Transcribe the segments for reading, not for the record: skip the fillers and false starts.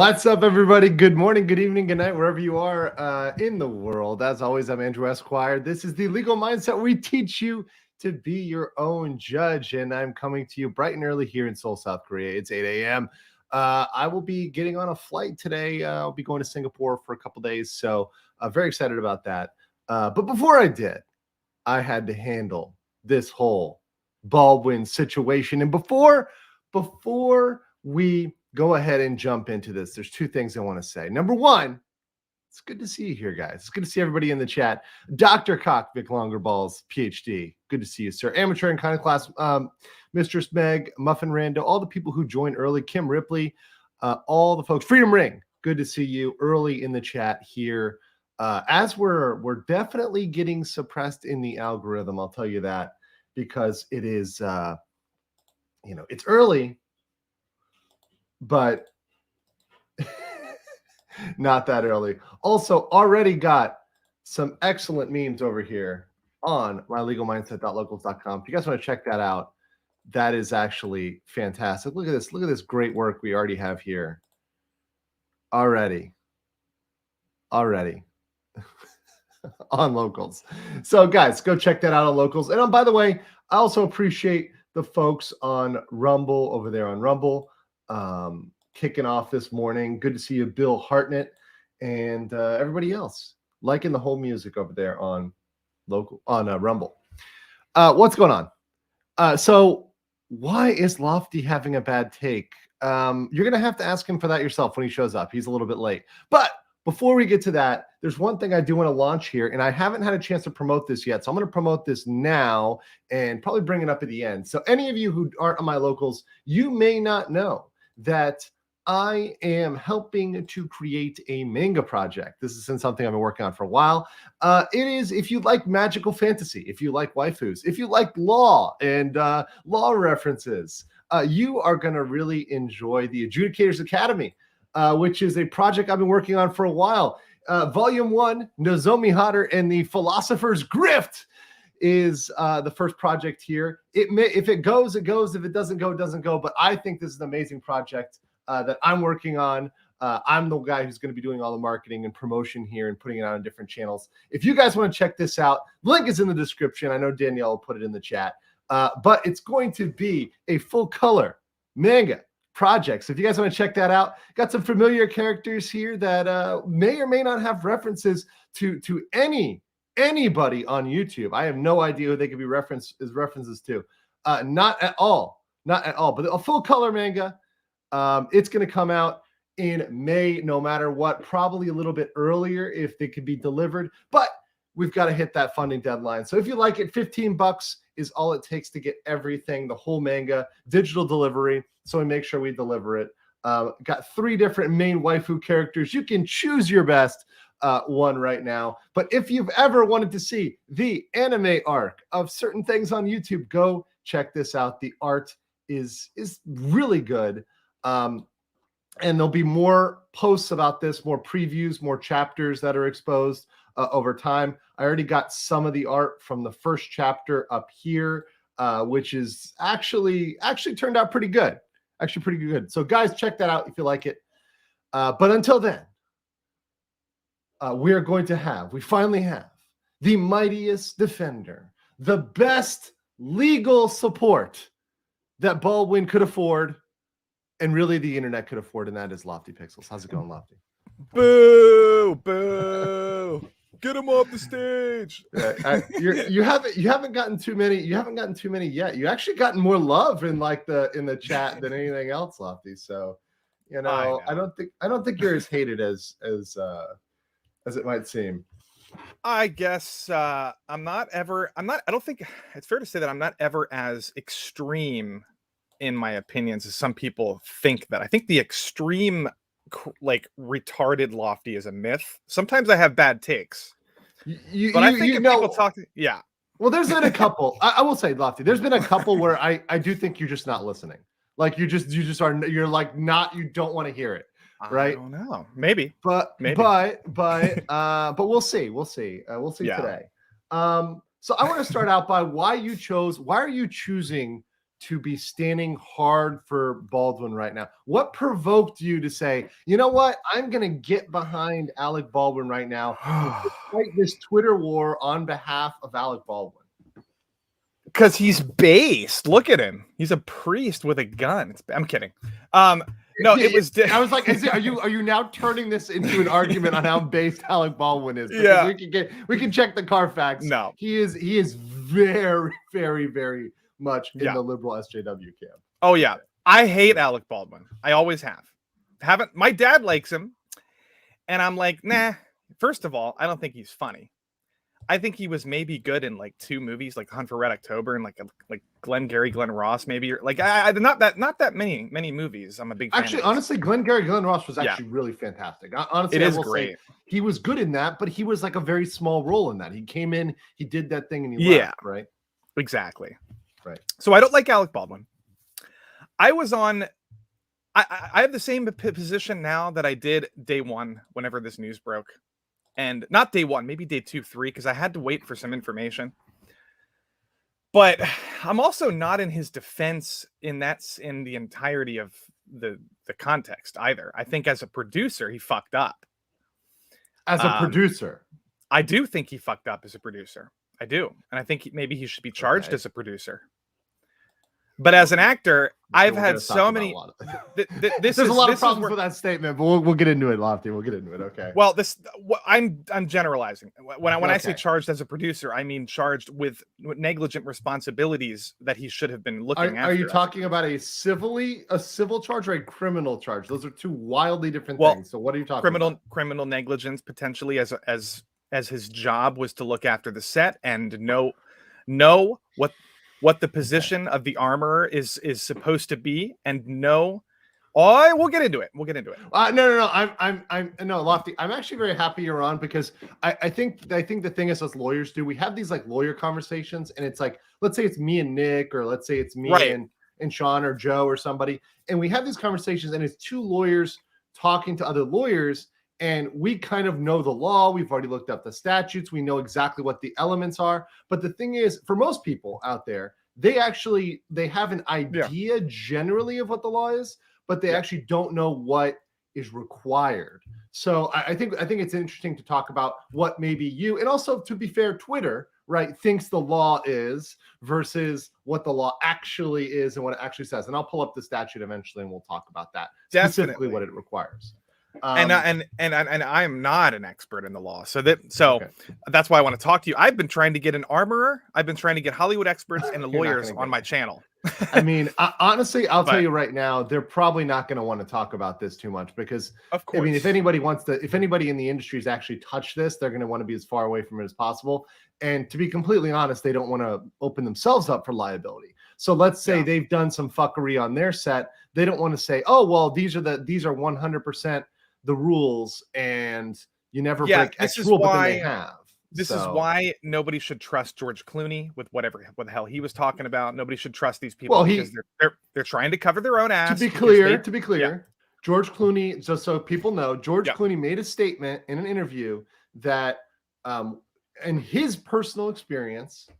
What's up, everybody? Good morning, good evening, good night, wherever you are in the world. As always, I'm Andrew Esquire. This is the Legal Mindset. We teach you to be your own judge, and I'm coming to you bright and early here in Seoul, South Korea. It's 8 a.m. I will be getting on a flight today. I'll be going to Singapore for a couple days, so I'm very excited about that. But before I did, I had to handle this whole Baldwin situation. And before we go ahead and jump into this, there's two things I want to say. Number one, it's good to see you here, guys. It's good to see everybody in the chat. Dr. Cock, Vic Longerballs, PhD. Good to see you, sir. Amateur and kind of class, Mistress Meg, Muffin Rando, all the people who joined early, Kim Ripley, all the folks. Freedom Ring, good to see you early in the chat here. As we're definitely getting suppressed in the algorithm, I'll tell you that, because it is, it's early, but not that early. Also, already got some excellent memes over here on mylegalmindset.locals.com. If you guys want to check that out, that is actually fantastic. Look at this. Look at this great work we already have here. Already on Locals. So guys, go check that out on Locals. And by the way, I also appreciate the folks on Rumble over there on Rumble. Kicking off this morning. Good to see you, Bill Hartnett, and everybody else liking the whole music over there on Rumble. What's going on? So why is Lofty having a bad take? You're gonna have to ask him for that yourself when he shows up. He's a little bit late. But before we get to that, there's one thing I do want to launch here, and I haven't had a chance to promote this yet. So I'm going to promote this now and probably bring it up at the end. So any of you who aren't on my Locals, you may not know that I am helping to create a manga project. This has been something I've been working on for a while. It is, if you like magical fantasy, if you like waifus, if you like law and law references, you are going to really enjoy the Adjudicators Academy, which is a project I've been working on for a while. Volume 1, Nozomi Hatter and the Philosopher's Grift is the first project here. If it goes, it goes. If it doesn't go, it doesn't go. But I think this is an amazing project that I'm working on. I'm the guy who's going to be doing all the marketing and promotion here and putting it out on different channels. If you guys want to check this out, link is in the description. I know Danielle will put it in the chat. But it's going to be a full color manga project. So if you guys want to check that out, got some familiar characters here that may or may not have references to anybody on YouTube. I have no idea who they could be references to. Not at all. But a full color manga. It's going to come out in May, no matter what. Probably a little bit earlier if they could be delivered. But we've got to hit that funding deadline. So if you like it, $15 is all it takes to get everything, the whole manga, digital delivery. So we make sure we deliver it. Got 3 different main waifu characters. You can choose your best one right now. But if you've ever wanted to see the anime arc of certain things on YouTube, go check this out. The art is really good. And there'll be more posts about this, more previews, more chapters that are exposed over time. I already got some of the art from the first chapter up here, which is actually turned out pretty good. Actually pretty good. So guys, check that out if you like it. But until then, we finally have the mightiest defender, the best legal support that Baldwin could afford, and really the internet could afford, and that is Lofty Pixels. How's it going, Lofty? Boo! Get him off the stage. You haven't gotten too many. You haven't gotten too many yet. You actually gotten more love in the chat than anything else, Lofty. So, I don't think you're as hated as it might seem. I guess I don't think it's fair to say that I'm not ever as extreme in my opinions as some people think that. I think the extreme retarded Lofty is a myth. Sometimes I have bad takes. But I think people talk. Yeah. Well, there's been a couple. I will say, Lofty, there's been a couple where I do think you're just not listening. Like you don't want to hear it. Right? I don't know. Maybe. But we'll see. We'll see today. So I want to start out by why are you choosing to be standing hard for Baldwin right now? What provoked you to say, you know what, I'm going to get behind Alec Baldwin right now and fight this Twitter war on behalf of Alec Baldwin? Because he's based. Look at him. He's a priest with a gun. I'm kidding. No, it was. I was like, are you now turning this into an argument on how based Alec Baldwin is? Because Yeah, we can check the Carfax. No, he is very, very, very much in the liberal SJW camp. Oh yeah, I hate Alec Baldwin. I always have. Haven't. My dad likes him, and I'm like, nah. First of all, I don't think he's funny. I think he was maybe good in like 2 movies, like Hunt for Red October and like Glengarry Glen Ross, maybe, or like not that many movies. I'm a big fan. Actually, honestly, Glengarry Glen Ross was actually really fantastic. Honestly, it is great. He was good in that, but he was like a very small role in that. He came in, he did that thing, and he left, right? Exactly. Right. So I don't like Alec Baldwin. I was on. I have the same position now that I did day 1 whenever this news broke. And not day 1, maybe day 2, 3, because I had to wait for some information. But I'm also not in his defense in the entirety of the context either. I think as a producer, he fucked up. As a producer? I do think he fucked up as a producer. I do. And I think maybe he should be charged as a producer. But as an actor, I've had so many. There's a lot of problems with that statement, but we'll get into it, Lofty. We'll get into it. Okay. Well, I'm generalizing. When I say charged as a producer, I mean charged with negligent responsibilities that he should have been looking at. Are you talking about a civil charge or a criminal charge? Those are 2 wildly different things. So what are you talking about? Criminal negligence, potentially, as his job was to look after the set and know what the position of the armorer is supposed to be, and we'll get into it. No. I'm Lofty. I'm actually very happy you're on, because I think the thing is, as lawyers do, we have these like lawyer conversations, and it's like, let's say it's me and Nick, or let's say it's me and Sean or Joe or somebody, and we have these conversations, and it's 2 lawyers talking to other lawyers, and we kind of know the law. We've already looked up the statutes. We know exactly what the elements are. But the thing is, for most people out there, they have an idea generally of what the law is, but they actually don't know what is required. So I think it's interesting to talk about what maybe you, and also, to be fair, Twitter, right, thinks the law is versus what the law actually is and what it actually says. And I'll pull up the statute eventually, and we'll talk about that. Specifically what it requires. And I am not an expert in the law, so that's why I want to talk to you. I've been trying to get an armorer. I've been trying to get Hollywood experts and the lawyers on my channel. I mean, honestly, I'll tell you right now, they're probably not going to want to talk about this too much, because, of course, I mean, if anybody in the industry has actually touched this, they're going to want to be as far away from it as possible. And to be completely honest, they don't want to open themselves up for liability. So let's say they've done some fuckery on their set. They don't want to say, oh, well, these are 100% the rules, and you never break X rule, but then they have. This is why nobody should trust George Clooney with what the hell he was talking about. Nobody should trust these people, because they're trying to cover their own ass. To be clear, George Clooney, so people know, George Clooney made a statement in an interview that in his personal experience,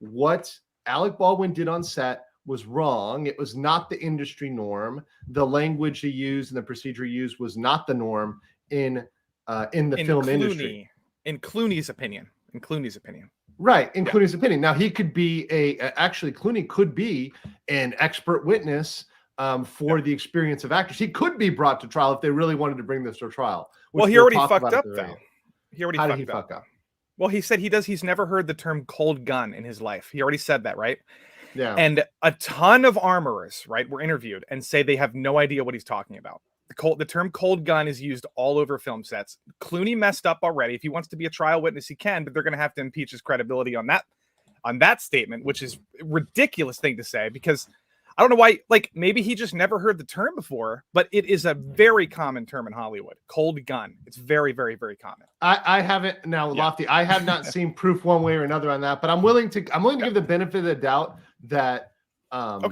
what Alec Baldwin did on set was wrong. It was not the industry norm. The language he used and the procedure he used was not the norm in the film industry. In Clooney's opinion. Right, in Clooney's opinion. Now, he could be Clooney could be an expert witness for the experience of actors. He could be brought to trial if they really wanted to bring this to a trial. Well, he already fucked up, though. How did he fuck up? Well, he said he's never heard the term cold gun in his life. He already said that, right? Yeah. And a ton of armorers, right, were interviewed and say they have no idea what he's talking about. The term cold gun is used all over film sets. Clooney messed up already. If he wants to be a trial witness, he can, but they're going to have to impeach his credibility on that statement, which is a ridiculous thing to say, because I don't know why, like, maybe he just never heard the term before, but it is a very common term in Hollywood. Cold gun. It's very, very, very common. I haven't now, Lofty. I have not seen proof one way or another on that, but I'm willing to give the benefit of the doubt that I'm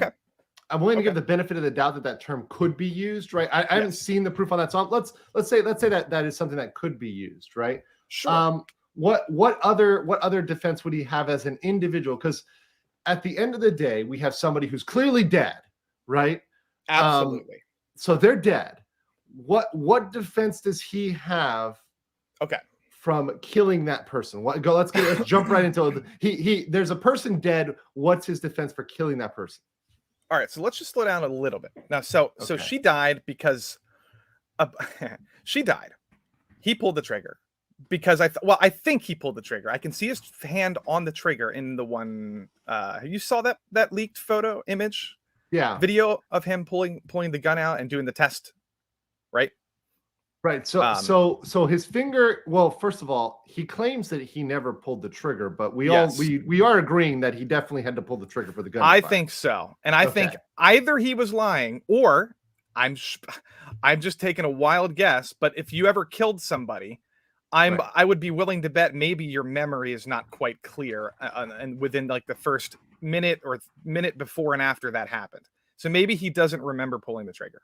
willing to give the benefit of the doubt that term could be used, right? I haven't seen the proof on that. So let's say that is something that could be used, right? Sure. What other defense would he have as an individual? Because at the end of the day, we have somebody who's clearly dead, right? Absolutely. So they're dead. What defense does he have? Okay. From killing that person? Let's jump right into there's a person dead. What's his defense for killing that person? All right, so let's just slow down a little bit now. So she died because she died. He pulled the trigger because I think he pulled the trigger. I can see his hand on the trigger in the one. You saw that leaked photo image? Yeah. Video of him pulling the gun out and doing the test, right? Right. So his finger. Well, first of all, he claims that he never pulled the trigger, but we are agreeing that he definitely had to pull the trigger for the gun. I think so, and I think either he was lying or I'm just taking a wild guess. But if you ever killed somebody, I would be willing to bet maybe your memory is not quite clear, and within like the first minute or minute before and after that happened. So maybe he doesn't remember pulling the trigger.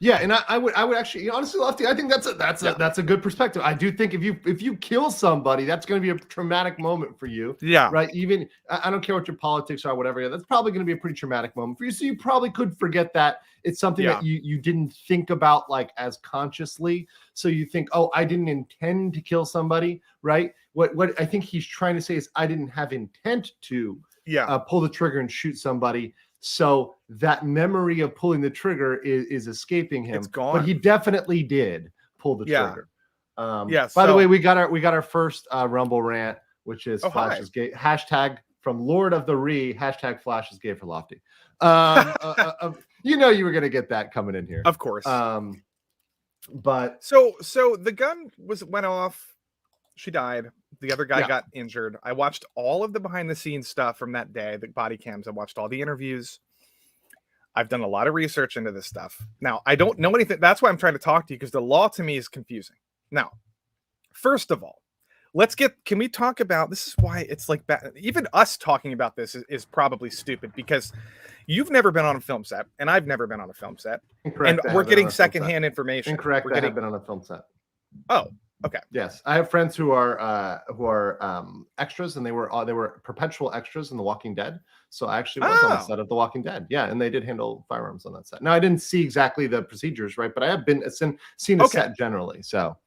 Yeah, and I would actually, honestly, Lefty, I think that's a good perspective. I do think if you kill somebody, that's going to be a traumatic moment for you. Yeah. Right. Even I don't care what your politics are, whatever. That's probably going to be a pretty traumatic moment for you. So you probably could forget that it's something that you didn't think about like as consciously. So you think, oh, I didn't intend to kill somebody. Right. What I think he's trying to say is I didn't have intent to pull the trigger and shoot somebody. So that memory of pulling the trigger is escaping him. It's gone. But he definitely did pull the trigger. By the way, we got our first Rumble rant, which is Flash is gay. Hashtag from Lord of the Re. Hashtag Flash is gay for Lofty. You know you were gonna get that coming in here, of course. But so the gun went off. She died. The other guy got injured. I watched all of the behind the scenes stuff from that day, the body cams. I watched all the interviews. I've done a lot of research into this stuff. Now, I don't know anything. That's why I'm trying to talk to you, because the law to me is confusing. Now, first of all, can we talk about, this is why it's like, even us talking about this is probably stupid, because you've never been on a film set and I've never been on a film set. Incorrect. And we're getting secondhand information. Incorrect. I have been on a film set. Oh, okay. Yes, I have friends who are extras, and they were perpetual extras in The Walking Dead. So I actually was on the set of The Walking Dead. Yeah, and they did handle firearms on that set. Now I didn't see exactly the procedures, right? But I have seen a set generally. So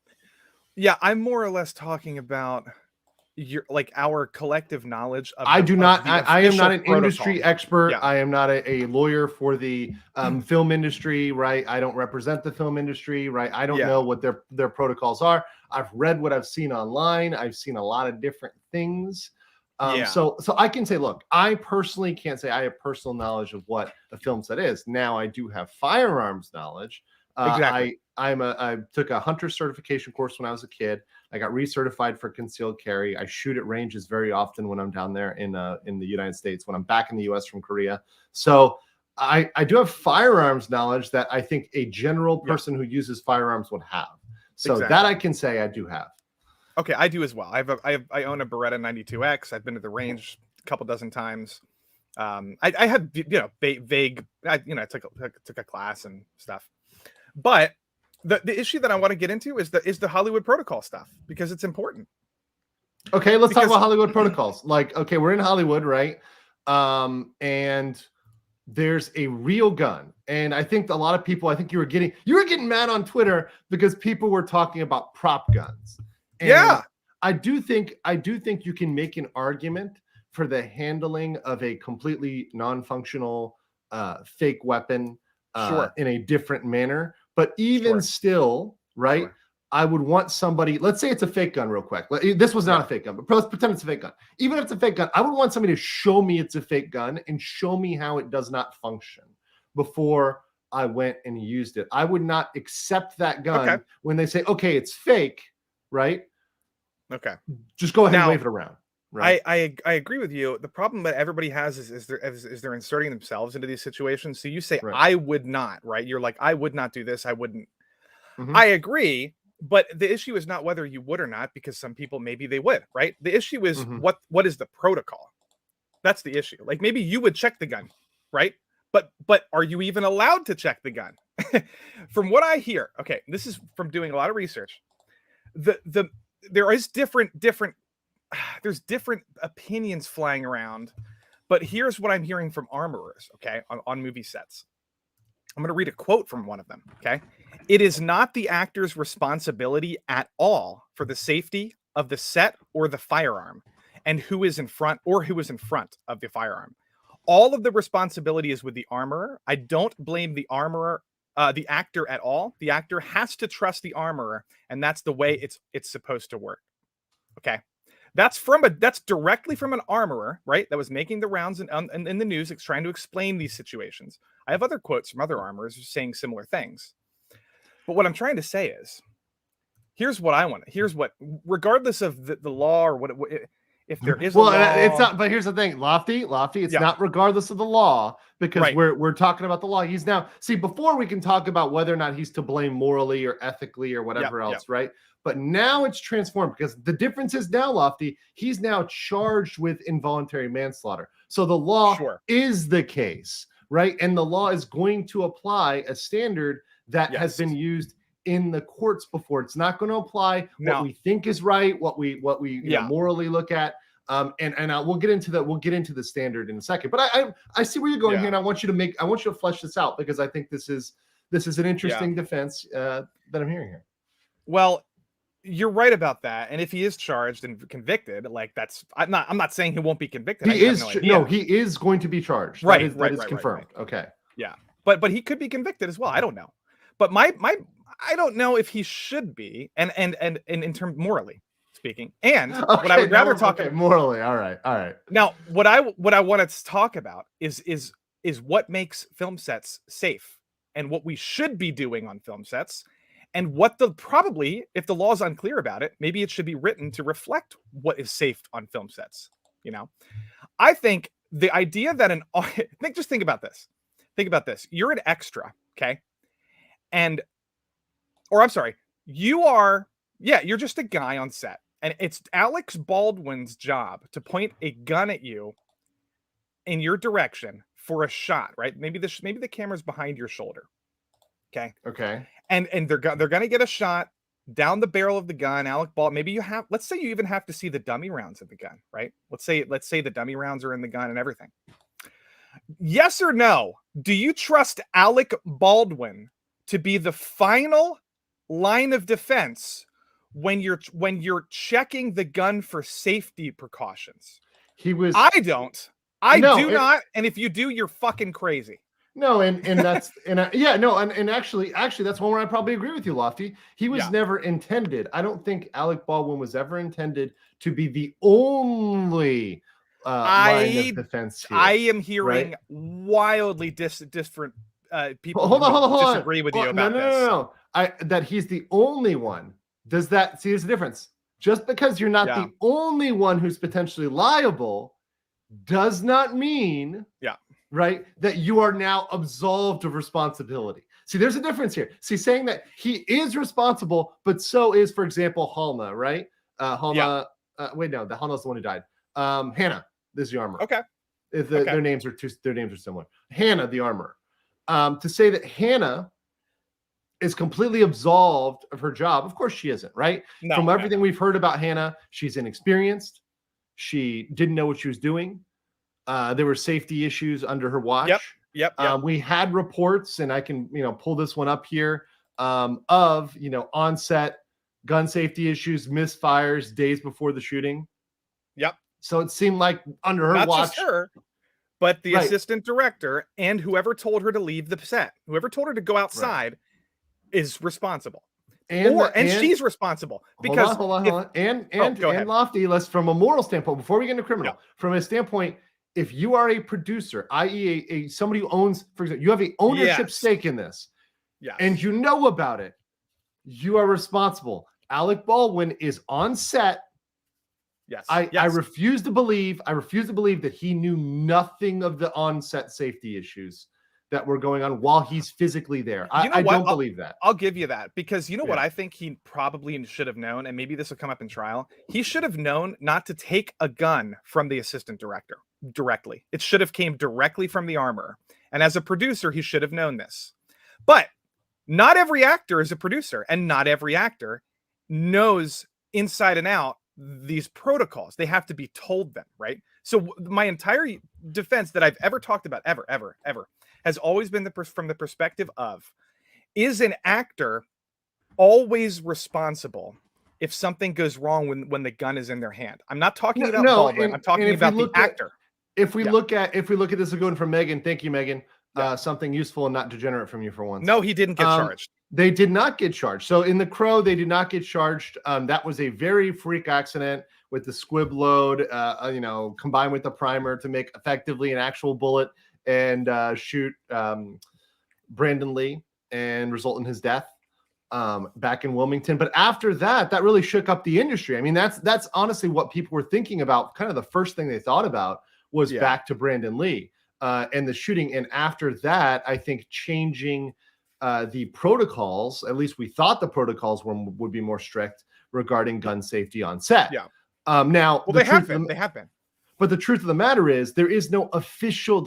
yeah, I'm more or less talking about our collective knowledge of. I am not an protocol. Industry expert. Yeah. I am not a lawyer for the film industry, right? I don't represent the film industry, right? I don't know what their protocols are. I've read what I've seen online. I've seen a lot of different things. So I can say, look, I personally can't say I have personal knowledge of what a film set is. Now I do have firearms knowledge. Exactly. I took a hunter certification course when I was a kid. I got recertified for concealed carry. I shoot at ranges very often when I'm down there in the United States, when I'm back in the US from Korea. So I do have firearms knowledge that I think a general person who uses firearms would have. So that I can say I do have. Okay, I do as well. I own a Beretta 92X. I've been to the range a couple dozen times. I had vague. I took a class and stuff, but the issue that I want to get into is the Hollywood protocol stuff, because it's important. Okay, let's talk about Hollywood protocols. Like, okay, we're in Hollywood, right? And there's a real gun, and I think a lot of people. I think you were getting mad on Twitter because people were talking about prop guns. And I do think you can make an argument for the handling of a completely non-functional fake weapon in a different manner. But even still, right? I would want somebody, let's say it's a fake gun real quick. This was not a fake gun, but let's pretend it's a fake gun. Even if it's a fake gun, I would want somebody to show me it's a fake gun and show me how it does not function before I went and used it. I would not accept that gun when they say, okay, it's fake, right? Okay. Just go ahead and wave it around. Right. I agree with you. The problem that everybody has is they're inserting themselves into these situations. So you say, I would not, right? You're like, I would not do this. I wouldn't. Mm-hmm. I agree. But the issue is not whether you would or not, because some people, maybe they would, right? The issue is what is the protocol? That's the issue. Like, maybe you would check the gun, right? But are you even allowed to check the gun? From what I hear, okay, this is from doing a lot of research. There is different there's different opinions flying around, But here's what I'm hearing from armorers, okay, on movie sets. I'm going to read a quote from one of them, okay? It is not the actor's responsibility at all for the safety of the set or the firearm, and who is in front of the firearm. All of the responsibility is with the armorer. I don't blame the armorer, the actor at all. The actor has to trust the armorer, and that's the way it's supposed to work. Okay. That's directly from an armorer, right? That was making the rounds in the news, trying to explain these situations. I have other quotes from other armorers saying similar things. But what I'm trying to say is, here's what, regardless of the law or if there is a law. It's not, but here's the thing, Lofty, it's not regardless of the law, because we're talking about the law. He's now, see, before we can talk about whether or not he's to blame morally or ethically or whatever else, right? But now it's transformed, because the difference is now, Lofty, he's now charged with involuntary manslaughter. So the law is the case, right? And the law is going to apply a standard that has been used in the courts before. It's not going to apply what we think is right, what we morally look at. We'll get into the standard in a second. But I see where you're going here, and I want you to flesh this out, because I think this is an interesting defense that I'm hearing here. Well, you're right about that. And if he is charged and convicted, like I'm not saying he won't be convicted. He is going to be charged. Right. That is confirmed. Right. Okay. Yeah. But he could be convicted as well. I don't know. But I don't know if he should be, and in terms morally speaking. And what I would rather talk about morally. All right. Now, what I want to talk about is what makes film sets safe, and what we should be doing on film sets, and what probably, if the law is unclear about it, maybe it should be written to reflect what is safe on film sets. I think the idea that just think about this. Think about this. You're an extra, okay? You're just a guy on set, and it's Alex Baldwin's job to point a gun at you in your direction for a shot, right? Maybe the camera's behind your shoulder. Okay. And they're gonna get a shot down the barrel of the gun. Alec Baldwin. Let's say you even have to see the dummy rounds of the gun, right? Let's say the dummy rounds are in the gun and everything. Yes or no? Do you trust Alec Baldwin to be the final line of defense when you're checking the gun for safety precautions? I don't. I do not. And if you do, you're fucking crazy. No, and actually that's one where I probably agree with you, Lofty. He was never intended. I don't think Alec Baldwin was ever intended to be the only line of defense here. I am hearing wildly different people hold on. Disagree with you about this. No. That he's the only one. Does that see there's a difference? Just because you're not the only one who's potentially liable does not mean right, that you are now absolved of responsibility. See, there's a difference here. See, saying that he is responsible, but so is, for example, Halna, right? Halna. The Halna's the one who died. Hannah, this is the armorer. Okay. Their names are similar. Hannah, the armorer. To say that Hannah is completely absolved of her job, of course she isn't, right? From everything we've heard about Hannah, she's inexperienced. She didn't know what she was doing. There were safety issues under her watch. Yep. We had reports, and I can pull this one up here, of on-set gun safety issues, misfires days before the shooting. Yep. So it seemed like under her watch, not just her, but the assistant director and whoever told her to leave the set, whoever told her to go outside, is responsible. And she's responsible because hold on. And Lofty, let's, from a moral standpoint, before we get into criminal, from a standpoint, if you are a producer, i.e. somebody who owns, for example, you have an ownership stake in this, and you know about it, you are responsible. Alec Baldwin is on set. I refuse to believe that he knew nothing of the on-set safety issues that were going on while he's physically there. I don't believe that. I'll give you that, because what I think he probably should have known, and maybe this will come up in trial. He should have known not to take a gun from the assistant director directly. It should have came directly from the armorer. And as a producer, he should have known this. But not every actor is a producer, and not every actor knows inside and out these protocols. They have to be told them, right? So my entire defense that I've ever talked about, ever, has always been from the perspective of, is an actor always responsible if something goes wrong when the gun is in their hand? I'm not talking about Baldwin. I'm talking about the actor. If we look at this, going from Megan, thank you, Megan. Something useful and not degenerate from you for once. No, he didn't get charged. They did not get charged. So in the Crow, they did not get charged. That was a very freak accident with the squib load, combined with the primer to make effectively an actual bullet and shoot Brandon Lee and result in his death back in Wilmington. But after that, that really shook up the industry. I mean, that's honestly what people were thinking about. Kind of the first thing they thought about was back to Brandon Lee and the shooting. And after that, I think changing the protocols, at least we thought the protocols would be more strict regarding gun safety on set. Yeah. Now, they have been. But the truth of the matter is there are no official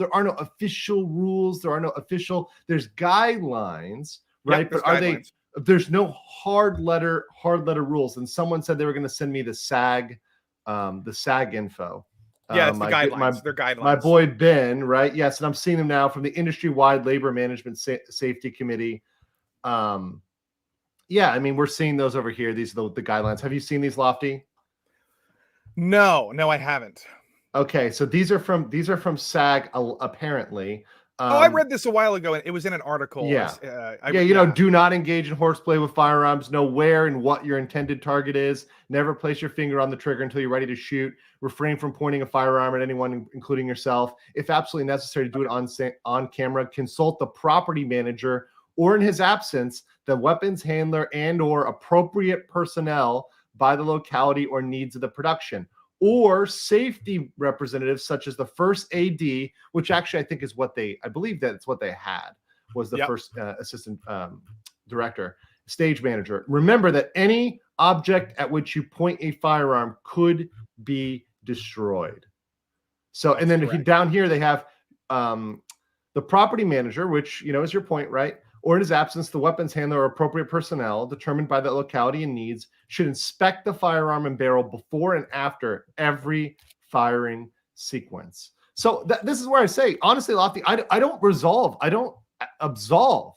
rules. There's guidelines, right? But guidelines. There's no hard letter rules. And someone said they were going to send me the SAG info. Yeah, it's the guidelines. They're guidelines. My boy Ben, right? Yes, and I'm seeing them now from the industry-wide labor management safety committee. I mean, we're seeing those over here. These are the guidelines. Have you seen these, Lofty? No, I haven't. Okay, so these are from SAG apparently. I read this a while ago, and it was in an article. Do not engage in horseplay with firearms. Know where and what your intended target is. Never place your finger on the trigger until you're ready to shoot. Refrain from pointing a firearm at anyone, including yourself. If absolutely necessary, do it on camera. Consult the property manager, or in his absence, the weapons handler and/or appropriate personnel by the locality or needs of the production, or safety representatives such as the first AD, which actually I think is I believe that's what they had, was the first assistant director, stage manager. Remember that any object at which you point a firearm could be destroyed. So, and then if you down here, they have the property manager, which, is your point, right? Or in his absence, the weapons handler or appropriate personnel determined by the locality and needs should inspect the firearm and barrel before and after every firing sequence. So this is where I say, honestly, Lofty, I don't absolve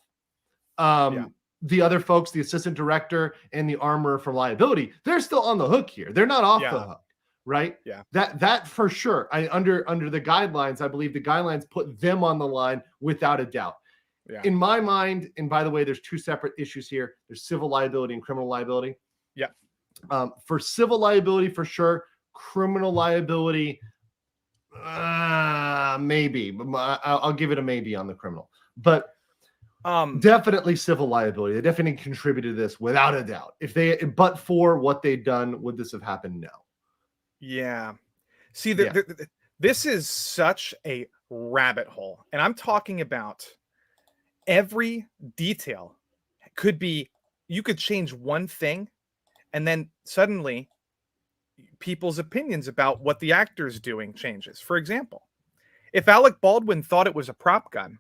the other folks, the assistant director and the armorer from liability. They're still on the hook here. They're not off the hook, right? Yeah. That for sure. Under the guidelines, I believe the guidelines put them on the line without a doubt. Yeah. In my mind, and by the way, there's two separate issues here. There's civil liability and criminal liability. Yeah. For civil liability, for sure. Criminal liability, maybe. I'll give it a maybe on the criminal. But definitely civil liability. They definitely contributed to this without a doubt. But for what they'd done, would this have happened? No. Yeah. See, this is such a rabbit hole, and I'm talking about every detail you could change one thing, and then suddenly people's opinions about what the actor's doing changes. For example, if Alec Baldwin thought it was a prop gun,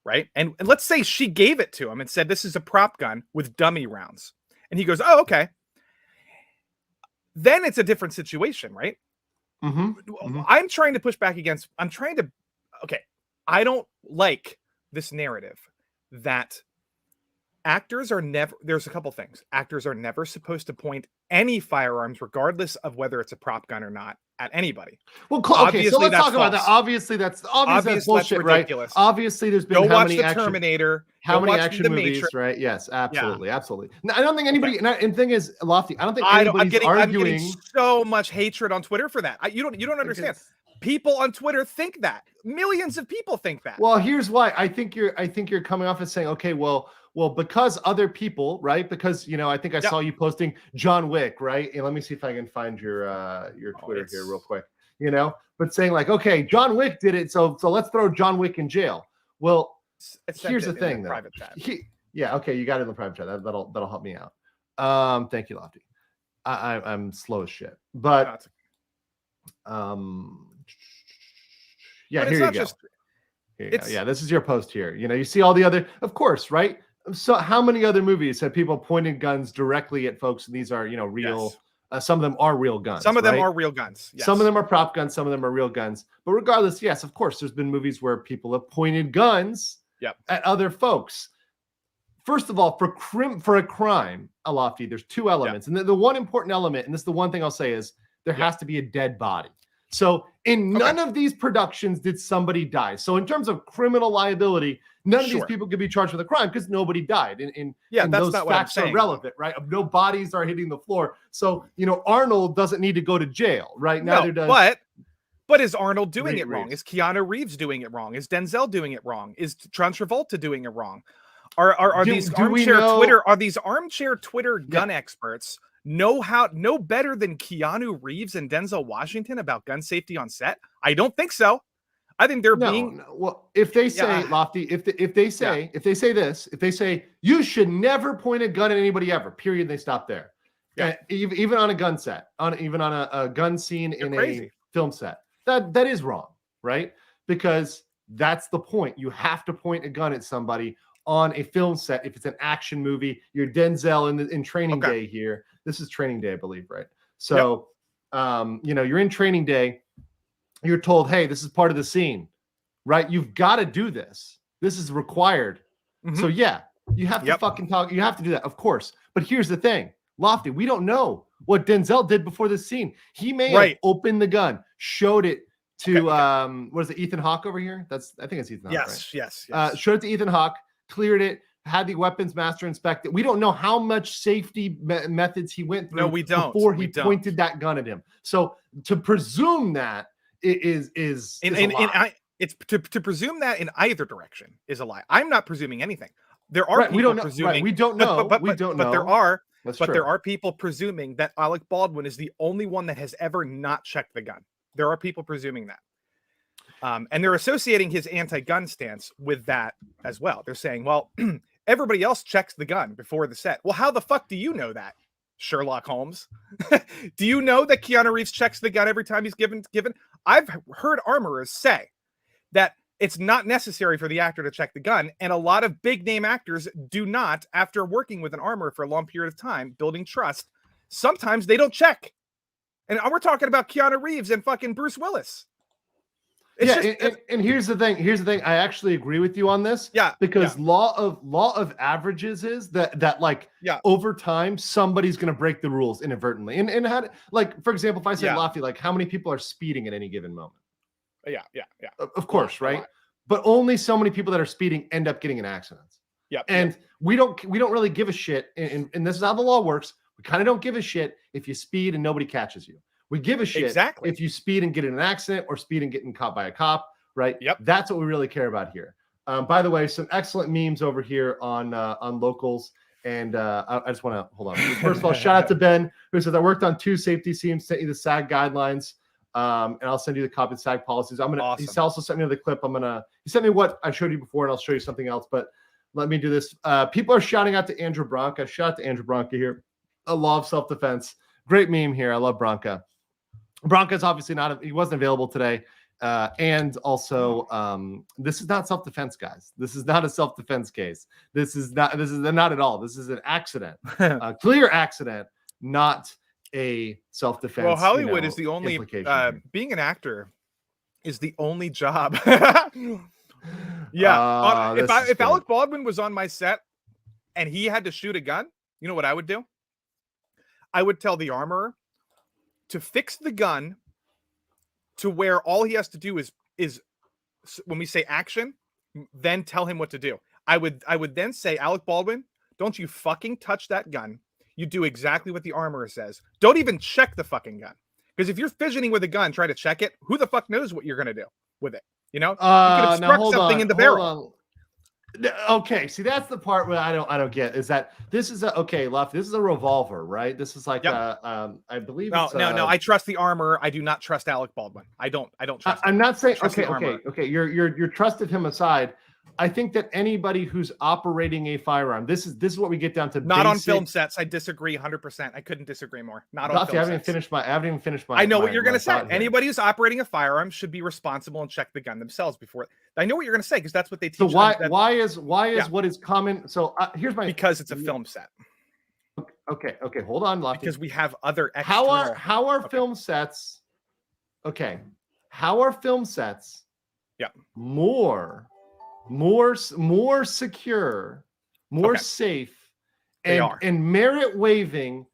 right? And let's say she gave it to him and said, this is a prop gun with dummy rounds. And he goes, oh, okay. Then it's a different situation, right? I'm trying to push back against, I don't like this narrative that actors are never, there's a couple things. Actors are never supposed to point any firearms, regardless of whether it's a prop gun or not, at anybody. Well, okay, so let's talk about that. Obviously, that's bullshit, right? Obviously, there's been how many Terminator, how many action movies, right? Yes, absolutely, absolutely. No, I don't think anybody. And the thing is, Lofty, I don't think anybody's arguing. I'm getting so much hatred on Twitter for that. You don't understand. People on Twitter think that. Millions of people think that. Well, here's why. I think you're coming off as saying, okay, well, because other people, right? Because I think I saw you posting John Wick, right? And let me see if I can find your Twitter here real quick. But saying like, okay, John Wick did it, so let's throw John Wick in jail. Well, here's the thing, though. Private chat. Okay, you got it in the private chat. That'll help me out. Thank you, Lofty. I'm slow as shit, but here you go. Yeah, this is your post here. You see all the other, of course, right? So how many other movies have people pointed guns directly at folks? And these are, real Some of them are real guns. Some of them right? are real guns. Yes. Some of them are prop guns. Some of them are real guns. But regardless, yes, of course, there's been movies where people have pointed guns at other folks. First of all, for a crime, Alafti, there's two elements. And the one important element, and this is the one thing I'll say, is there has to be a dead body. So in none of these productions did somebody die. So in terms of criminal liability, none of these people could be charged with a crime because nobody died. And that's those not what I'm facts are saying. relevant, right? No bodies are hitting the floor. So, Arnold doesn't need to go to jail, right? Neither does. But is Arnold doing it wrong? Is Keanu Reeves doing it wrong? Is Denzel doing it wrong? Is John Travolta doing it wrong? Are these armchair Twitter gun experts know better than Keanu Reeves and Denzel Washington about gun safety on set? I don't think so. I think they're being well. If they say Lofty, if they say you should never point a gun at anybody ever. Period. They stop there. Yeah. Even on a gun set, even on a gun scene in a film set, that is wrong, right? Because that's the point. You have to point a gun at somebody on a film set. If it's an action movie, you're Denzel in Training Day here. This is Training Day, I believe, right? So, you're in Training Day. You're told, hey, this is part of the scene, right? You've got to do this. This is required. So yeah, you have to fucking talk. You have to do that, of course. But here's the thing, Lofty, we don't know what Denzel did before this scene. He may have opened the gun, showed it to what is it, Ethan Hawke over here? I think it's Ethan Hawke. Yes. Showed it to Ethan Hawke, cleared it, had the weapons master inspect it. We don't know how much safety methods he went through before he pointed that gun at him. So to presume that is a lie. It's to presume that in either direction is a lie. I'm not presuming anything. There are people presuming. We don't know. We don't know. There are people presuming that Alec Baldwin is the only one that has ever not checked the gun. There are people presuming that. And they're associating his anti-gun stance with that as well. They're saying, well, everybody else checks the gun before the set. Well, how the fuck do you know that, Sherlock Holmes? Do you know that Keanu Reeves checks the gun every time he's given? I've heard armorers say that it's not necessary for the actor to check the gun, and a lot of big name actors do not, after working with an armorer for a long period of time, building trust. Sometimes they don't check. And we're talking about Keanu Reeves and fucking Bruce Willis. And here's the thing. I actually agree with you on this. Because law of averages is that over time somebody's going to break the rules inadvertently. And how, for example, if I say Lofty, how many people are speeding at any given moment? Yeah. Of course, right? But only so many people that are speeding end up getting in accidents. And we don't really give a shit. And this is how the law works. We kind of don't give a shit if you speed and nobody catches you. We give a shit if you speed and get in an accident or speed and getting caught by a cop, right? That's what we really care about here. By the way, some excellent memes over here on locals. And I just want to hold on. First of all, shout out to Ben, who says, I worked on 2 safety scenes, sent you the SAG guidelines, and I'll send you the copy of SAG policies. He also sent me the clip. He sent me what I showed you before, and I'll show you something else. But let me do this. People are shouting out to Andrew Bronca. Shout out to Andrew Bronca here. A law of self-defense. Great meme here. I love Bronca. Bronca's obviously he wasn't available today. And also, this is not self-defense, guys. This is not a self-defense case. This is not at all. This is an accident, a clear accident, not a self-defense. Well, Hollywood is the only, being an actor is the only job. If Alec Baldwin was on my set and he had to shoot a gun, you know what I would do? I would tell the armorer to fix the gun to where all he has to do is when we say action, then tell him what to do. I would then say, Alec Baldwin, don't you fucking touch that gun. You do exactly what the armorer says. Don't even check the fucking gun. Because if you're fidgeting with a gun, trying to check it, who the fuck knows what you're going to do with it? You know, you could have struck something in the barrel. Okay, see, that's the part where I don't get, is that this is this is a revolver, right? This is like I believe no, I trust the armor. I do not trust Alec Baldwin. I don't trust I'm not saying okay, you're trusted him aside. I think that anybody who's operating a firearm, this is what we get down to. Not on film sets. I disagree 100%. I couldn't disagree more. Not on film sets. I haven't even finished my. I know what you're going to say. Anybody who's operating a firearm should be responsible and check the gun themselves before. I know what you're going to say because that's what they teach. So why is what is common? So here's my, because it's a film set. Okay, hold on, Lofty. Because we have other external. How are film sets? Okay, how are film sets? Yeah. More secure, more safe, and merit waiving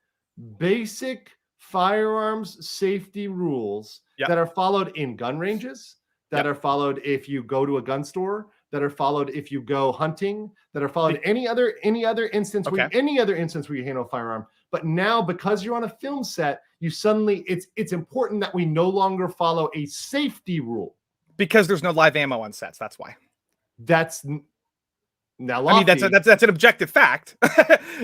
basic firearms safety rules that are followed in gun ranges, that are followed if you go to a gun store, that are followed if you go hunting, that are followed any other instance where you handle a firearm. But now, because you're on a film set, you suddenly it's important that we no longer follow a safety rule. Because there's no live ammo on sets. That's why. That's now. Lofty, I mean, that's an objective fact.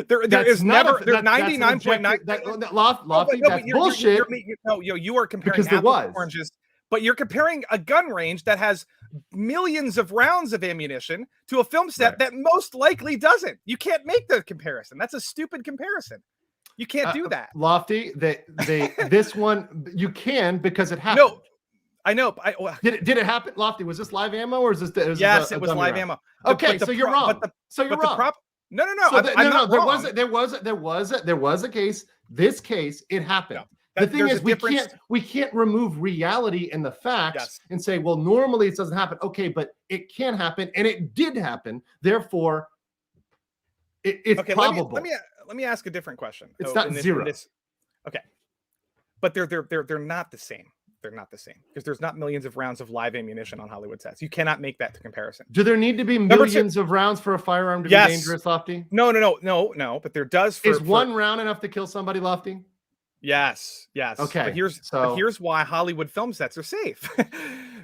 there is never. There's 99.9. Lofty, that's bullshit. You are comparing apples to oranges, but you're comparing a gun range that has millions of rounds of ammunition to a film set that most likely doesn't. You can't make the comparison. That's a stupid comparison. You can't do that. Lofty, this one you can because it happened. No. I know. Did it happen, Lofty? Was this live ammo or is this? Yes, it was live ammo. Okay, so you're wrong. So you're wrong. No. There was a case. This case, it happened. No, the thing is, we can't remove reality and the facts and say, well, normally it doesn't happen. Okay, but it can happen, and it did happen. Therefore, it's probable. Let me ask a different question. It's not zero. Okay, but they're not the same. They're not the same because there's not millions of rounds of live ammunition on Hollywood sets. You cannot make that comparison. Do there need to be millions of rounds for a firearm to be dangerous, Lofty? No. But there does. Is one round enough to kill somebody, Lofty? Yes. Okay. But here's why Hollywood film sets are safe.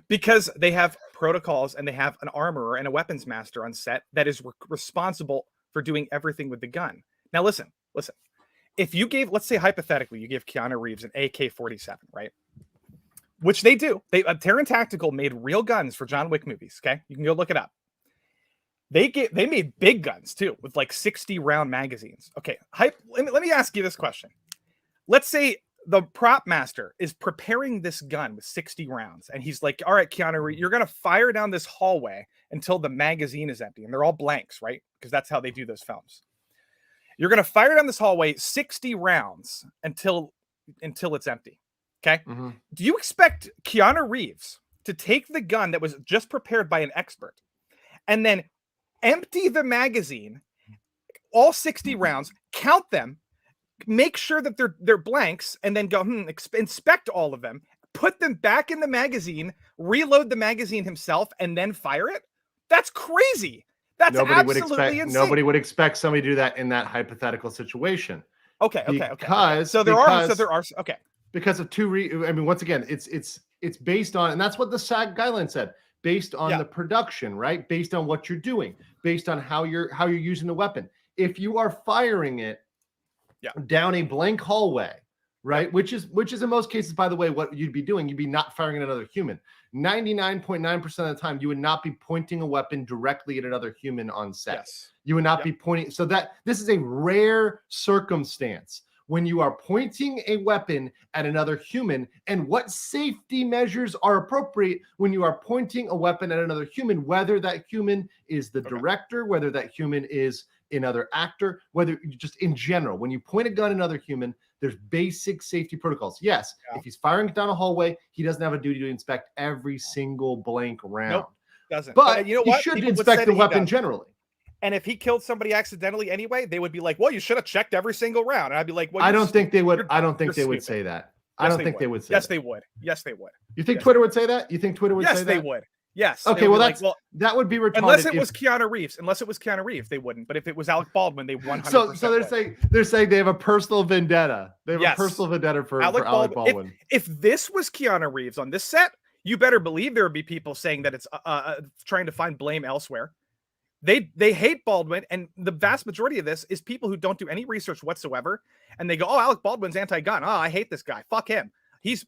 Because they have protocols and they have an armorer and a weapons master on set that is responsible for doing everything with the gun. Now, listen. If you gave, let's say hypothetically, you give Keanu Reeves an AK-47, right? Which they do. Terran Tactical made real guns for John Wick movies. Okay, you can go look it up. They made big guns too with like 60 round magazines. Okay, let me ask you this question. Let's say the prop master is preparing this gun with 60 rounds, and he's like, "All right, Keanu, you're gonna fire down this hallway until the magazine is empty," and they're all blanks, right? Because that's how they do those films. You're gonna fire down this hallway 60 rounds until it's empty. Okay. Mm-hmm. Do you expect Keanu Reeves to take the gun that was just prepared by an expert and then empty the magazine, all 60 rounds, count them, make sure that they're blanks, and then go inspect all of them, put them back in the magazine, reload the magazine himself, and then fire it? That's crazy. That's absolutely insane. Nobody would expect somebody to do that in that hypothetical situation. Okay. Because of I mean, once again, it's based on, and that's what the SAG guideline said, based on the production, right? Based on what you're doing, based on how you're using the weapon. If you are firing it down a blank hallway, right? Which is in most cases, by the way, what you'd be doing, you'd be not firing at another human. 99.9% of the time, you would not be pointing a weapon directly at another human on set. Yes. You would not be pointing. So that this is a rare circumstance when you are pointing a weapon at another human, and what safety measures are appropriate when you are pointing a weapon at another human, whether that human is the director, whether that human is another actor, whether just in general, when you point a gun at another human, there's basic safety protocols. Yes, if he's firing down a hallway, he doesn't have a duty to inspect every single blank round. Nope, doesn't. But you know what? He should inspect the weapon generally. And if he killed somebody accidentally anyway, they would be like, "Well, you should have checked every single round." And I'd be like, "Well, I don't think they would. I don't think they would say that. I don't think they would say that. Yes, they would. Yes, they would. You think Twitter would say that? You think Twitter would say that? Yes, they would. Yes. Okay, well, that would be retarded. Unless it was Keanu Reeves. Unless it was Keanu Reeves, they wouldn't. But if it was Alec Baldwin, they 100%. So they're saying they have a personal vendetta. They have a personal vendetta for Alec Baldwin. If this was Keanu Reeves on this set, you better believe there would be people saying that it's trying to find blame elsewhere. They hate Baldwin, and the vast majority of this is people who don't do any research whatsoever, and they go, "Oh, Alec Baldwin's anti-gun. Oh, I hate this guy. Fuck him. He's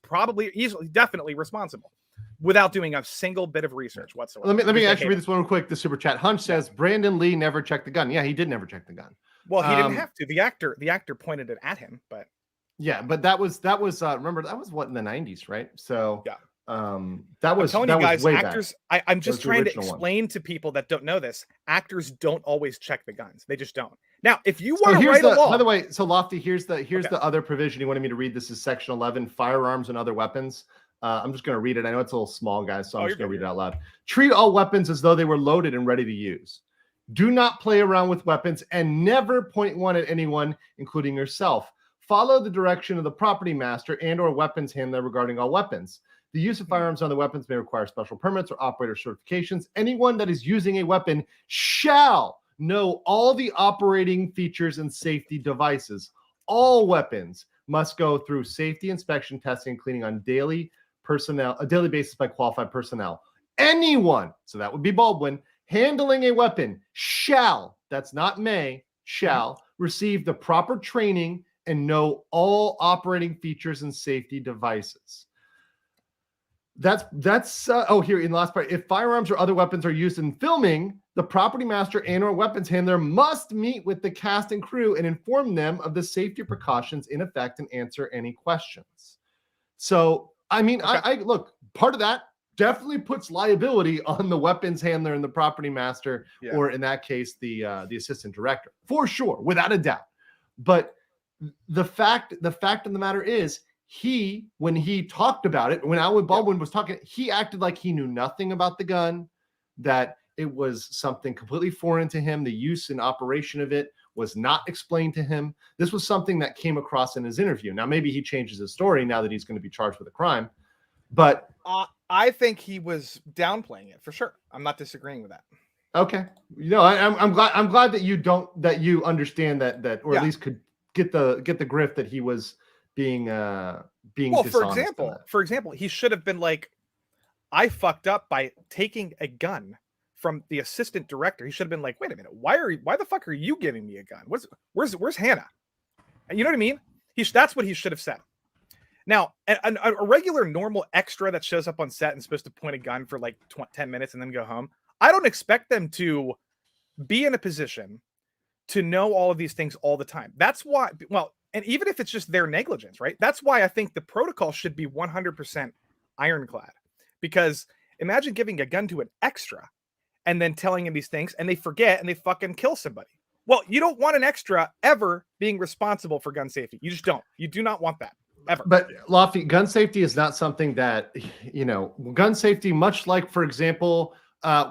definitely responsible," without doing a single bit of research whatsoever. Let me actually read this one real quick. The super chat. Hunch says Brandon Lee never checked the gun. Yeah, he did never check the gun. Well, he didn't have to. The actor pointed it at him, but yeah, but that was remember, that was what, in the 90s, right? So That was telling you guys, way actors. I'm just trying to explain to people that don't know this. Actors don't always check the guns. They just don't. Now, if you want to write a law, by the way, so Lofty, here's the other provision you wanted me to read. This is section 11, firearms and other weapons. I'm just going to read it. I know it's a little small, guys, so I'm just going to read it out loud. Treat all weapons as though they were loaded and ready to use. Do not play around with weapons and never point one at anyone, including yourself. Follow the direction of the property master and or weapons handler regarding all weapons. The use of firearms and other weapons may require special permits or operator certifications. Anyone that is using a weapon shall know all the operating features and safety devices. All weapons must go through safety inspection, testing, and cleaning on a daily basis by qualified personnel. Anyone, so that would be Baldwin, handling a weapon shall, that's not may, shall receive the proper training and know all operating features and safety devices. Here in the last part, if firearms or other weapons are used in filming, the property master and or weapons handler must meet with the cast and crew and inform them of the safety precautions in effect and answer any questions. So, I mean, okay. I look, part of that definitely puts liability on the weapons handler and the property master, or in that case, the assistant director, for sure, without a doubt. But the fact of the matter is, when he talked about it, when Alec Baldwin was talking, he acted like he knew nothing about the gun, that it was something completely foreign to him. The use and operation of it was not explained to him. This was something that came across in his interview. Now, maybe he changes his story now that he's going to be charged with a crime, but I think he was downplaying it for sure. I'm not disagreeing with that. Okay. I'm glad that you understand that, or at least could get the grift that he was being dishonest. For example, he should have been like, I fucked up by taking a gun from the assistant director. He should have been like, wait a minute, why the fuck are you giving me a gun? Where's Hannah? You know what I mean? That's what he should have said. Now, a regular normal extra that shows up on set and is supposed to point a gun for like 10 minutes and then go home, I don't expect them to be in a position to know all of these things all the time. That's why, and even if it's just their negligence, right? That's why I think the protocol should be 100% ironclad. Because imagine giving a gun to an extra and then telling him these things and they forget and they fucking kill somebody. Well, you don't want an extra ever being responsible for gun safety. You just don't. You do not want that ever. But Lofty, gun safety is not something that, gun safety, much like, for example,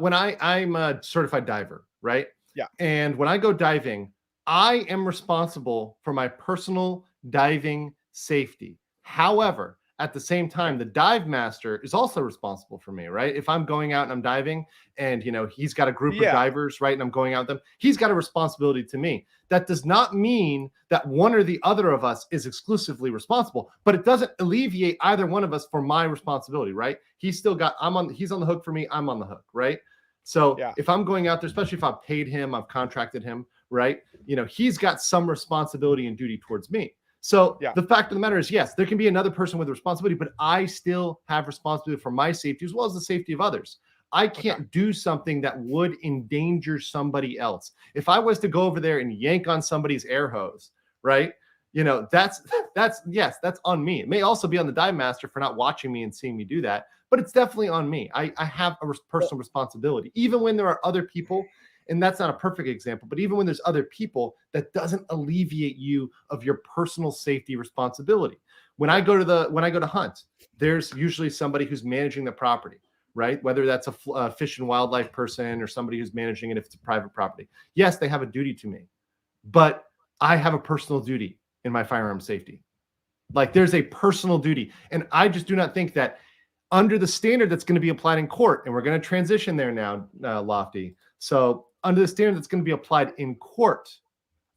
when I'm a certified diver, right? Yeah. And when I go diving, I am responsible for my personal diving safety. However, at the same time, the dive master is also responsible for me, right? If I'm going out and I'm diving and, he's got a group of divers, right? And I'm going out with them, he's got a responsibility to me. That does not mean that one or the other of us is exclusively responsible, but it doesn't alleviate either one of us for my responsibility, right? He's on the hook for me. I'm on the hook, right? So if I'm going out there, especially if I've paid him, I've contracted him, right? He's got some responsibility and duty towards me. So the fact of the matter is, yes, there can be another person with a responsibility, but I still have responsibility for my safety as well as the safety of others. I can't do something that would endanger somebody else. If I was to go over there and yank on somebody's air hose, right? That's on me. It may also be on the dive master for not watching me and seeing me do that, but it's definitely on me. I have a personal responsibility, even when there are other people. And that's not a perfect example, but even when there's other people, that doesn't alleviate you of your personal safety responsibility. When I go to hunt, there's usually somebody who's managing the property, right? Whether that's a fish and wildlife person or somebody who's managing it if it's a private property. Yes, they have a duty to me, but I have a personal duty in my firearm safety. Like, there's a personal duty. And I just do not think that under the standard that's going to be applied in court, and we're going to transition there now, Lofty. So under the standard that's going to be applied in court,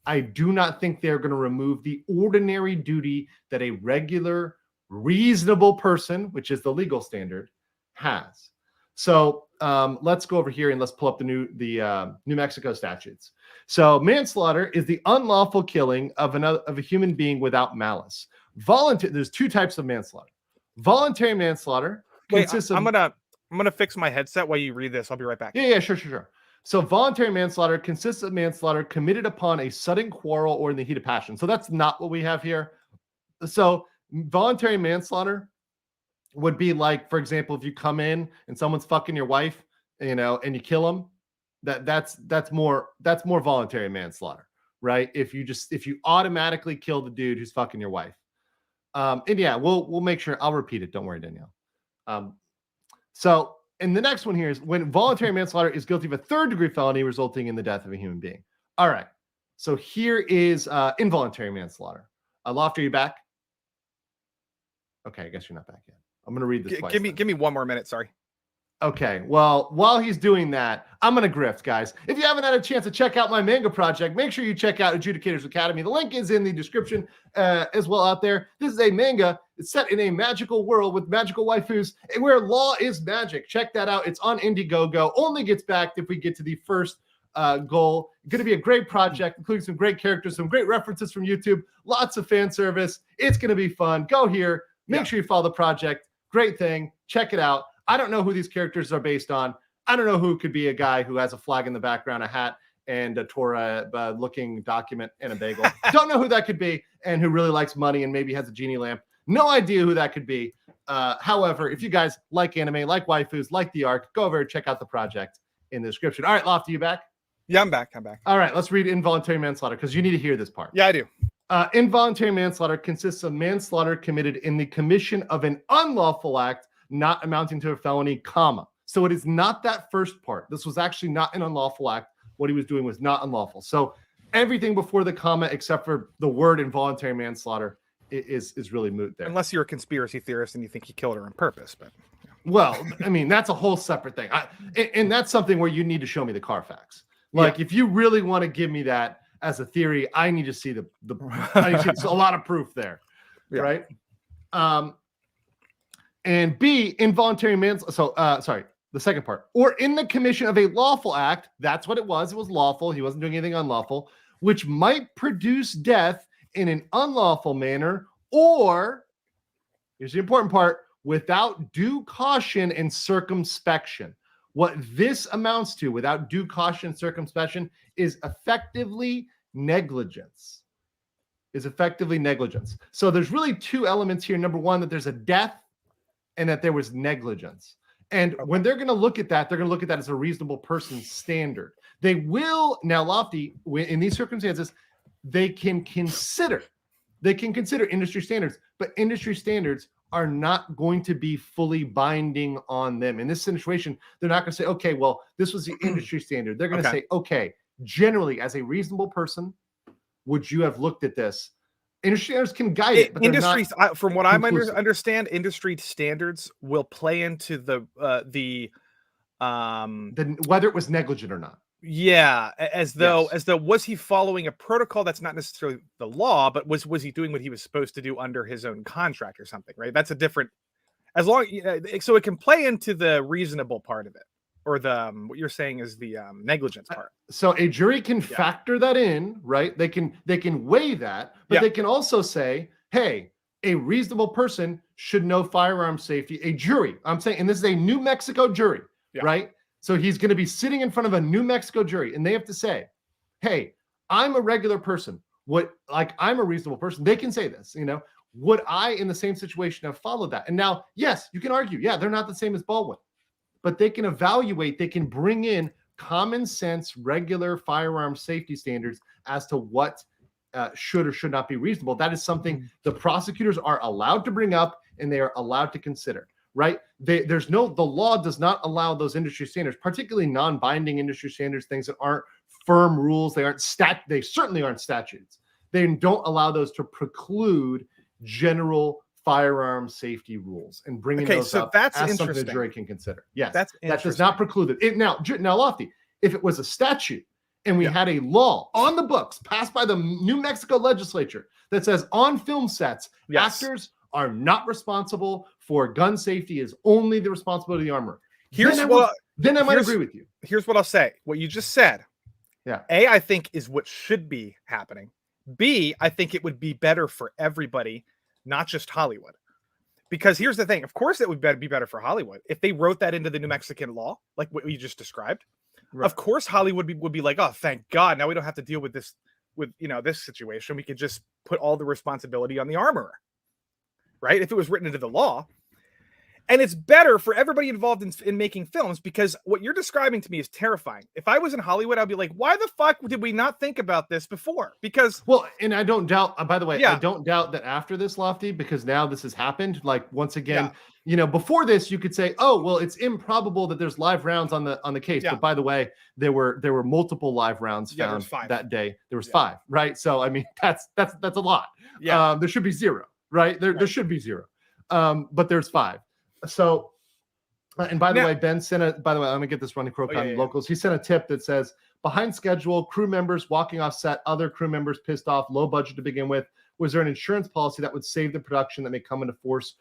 I do not think they're going to remove the ordinary duty that a regular, reasonable person, which is the legal standard, has. So let's go over here and let's pull up the New Mexico statutes. So manslaughter is the unlawful killing of a human being without malice. There's two types of manslaughter. Voluntary manslaughter consists of. I'm gonna fix my headset while you read this. I'll be right back. Yeah, sure. So voluntary manslaughter consists of manslaughter committed upon a sudden quarrel or in the heat of passion. So that's not what we have here. So voluntary manslaughter would be like, for example, if you come in and someone's fucking your wife, you know, and you kill them, that's more voluntary manslaughter, right? If you automatically kill the dude who's fucking your wife. And yeah, we'll make sure I'll repeat it. Don't worry, Danielle. So, and the next one here is when voluntary manslaughter is guilty of a third-degree felony resulting in the death of a human being. All right. So here is involuntary manslaughter. Lofty, are you back? Okay, I guess you're not back yet. I'm going to read this twice. Give me one more minute. Sorry. Okay, well, while he's doing that, I'm going to grift, guys. If you haven't had a chance to check out my manga project, make sure you check out Adjudicators Academy. The link is in the description as well out there. This is a manga. It's set in a magical world with magical waifus and where law is magic. Check that out. It's on Indiegogo. Only gets backed if we get to the first goal. Going to be a great project, including some great characters, some great references from YouTube, lots of fan service. It's going to be fun. Go here. Make sure you follow the project. Great thing. Check it out. I don't know who these characters are based on. I don't know who could be a guy who has a flag in the background, a hat, and a Torah-looking document and a bagel. Don't know who that could be, and who really likes money and maybe has a genie lamp. No idea who that could be. However, if you guys like anime, like waifus, like the art, go over and check out the project in the description. All right, Lofty, you back? Yeah, I'm back. All right, let's read involuntary manslaughter because you need to hear this part. Yeah, I do. Involuntary manslaughter consists of manslaughter committed in the commission of an unlawful act not amounting to a felony, comma. So it is not that first part. This was actually not an unlawful act. What he was doing was not unlawful. So everything before the comma, except for the word involuntary manslaughter, is really moot there. Unless you're a conspiracy theorist and you think he killed her on purpose. But well, I mean, that's a whole separate thing. And that's something where you need to show me the Carfax. Like, if you really want to give me that as a theory, I need to see I need to see a lot of proof there, right? And B, involuntary manslaughter. So, sorry, the second part. Or in the commission of a lawful act, that's what it was. It was lawful. He wasn't doing anything unlawful, which might produce death in an unlawful manner, or, here's the important part, without due caution and circumspection. What this amounts to, without due caution and circumspection, is effectively negligence. So there's really two elements here. Number one, that there's a death, and that there was negligence. And when they're going to look at that, they're going to look at that as a reasonable person standard. They will, now Lofty, in these circumstances, they can consider industry standards, but industry standards are not going to be fully binding on them. In this situation, they're not going to say, okay, well, this was the industry standard. They're going to say, okay, generally, as a reasonable person, would you have looked at this? Industry standards can guide it, but industries, from what I understand, industry standards will play into the whether it was negligent or not. Yeah, as though was he following a protocol that's not necessarily the law, but was he doing what he was supposed to do under his own contract or something, right? That's a different, so it can play into the reasonable part of it, or the what you're saying is the negligence part. So a jury can factor that in, right? They can weigh that, but they can also say, hey, a reasonable person should know firearm safety. A jury, I'm saying, and this is a New Mexico jury, right? So he's going to be sitting in front of a New Mexico jury, and they have to say, hey, I'm a regular person. I'm a reasonable person. They can say this, would I, in the same situation, have followed that? And now, yes, you can argue, they're not the same as Baldwin, but they can evaluate, they can bring in common sense, regular firearm safety standards as to what should or should not be reasonable. That is something the prosecutors are allowed to bring up, and they are allowed to consider. Right? The law does not allow those industry standards, particularly non-binding industry standards, things that aren't firm rules. They certainly aren't statutes. They don't allow those to preclude general firearm safety rules and bringing those up as something the jury can consider. Yes, that does not preclude it. Now, Lofty, if it was a statute and we had a law on the books passed by the New Mexico legislature that says on film sets, actors are not responsible for gun safety, is only the responsibility of the armorer. Then I might agree with you. Here's what I'll say. What you just said. Yeah. A, I think is what should be happening. B, I think it would be better for everybody, not just Hollywood. Because here's the thing. Of course, it would be better for Hollywood if they wrote that into the New Mexican law, like what you just described. Right. Of course, Hollywood would be like, oh, thank God. Now we don't have to deal with this, this situation. We could just put all the responsibility on the armorer. Right? If it was written into the law. And it's better for everybody involved in making films, because what you're describing to me is terrifying. If I was in Hollywood, I'd be like, why the fuck did we not think about this before? Because, well, and I don't doubt, by the way, I yeah, don't doubt that after this, Lofty, because now this has happened. Like, once again, yeah, before this, you could say, oh, well, it's improbable that there's live rounds on the case. yeah, But by the way, there were multiple live rounds yeah, there found was 5. that day. There was Yeah. 5, right? So, I mean, that's a lot. Yeah. There should be 0, right? There should be 0. But there's 5. So, and by the way, Ben sent by the way, I'm gonna get this running croak on locals. He sent a tip that says, behind schedule, crew members walking off set, other crew members pissed off, low budget to begin with. Was there an insurance policy that would save the production that may come into force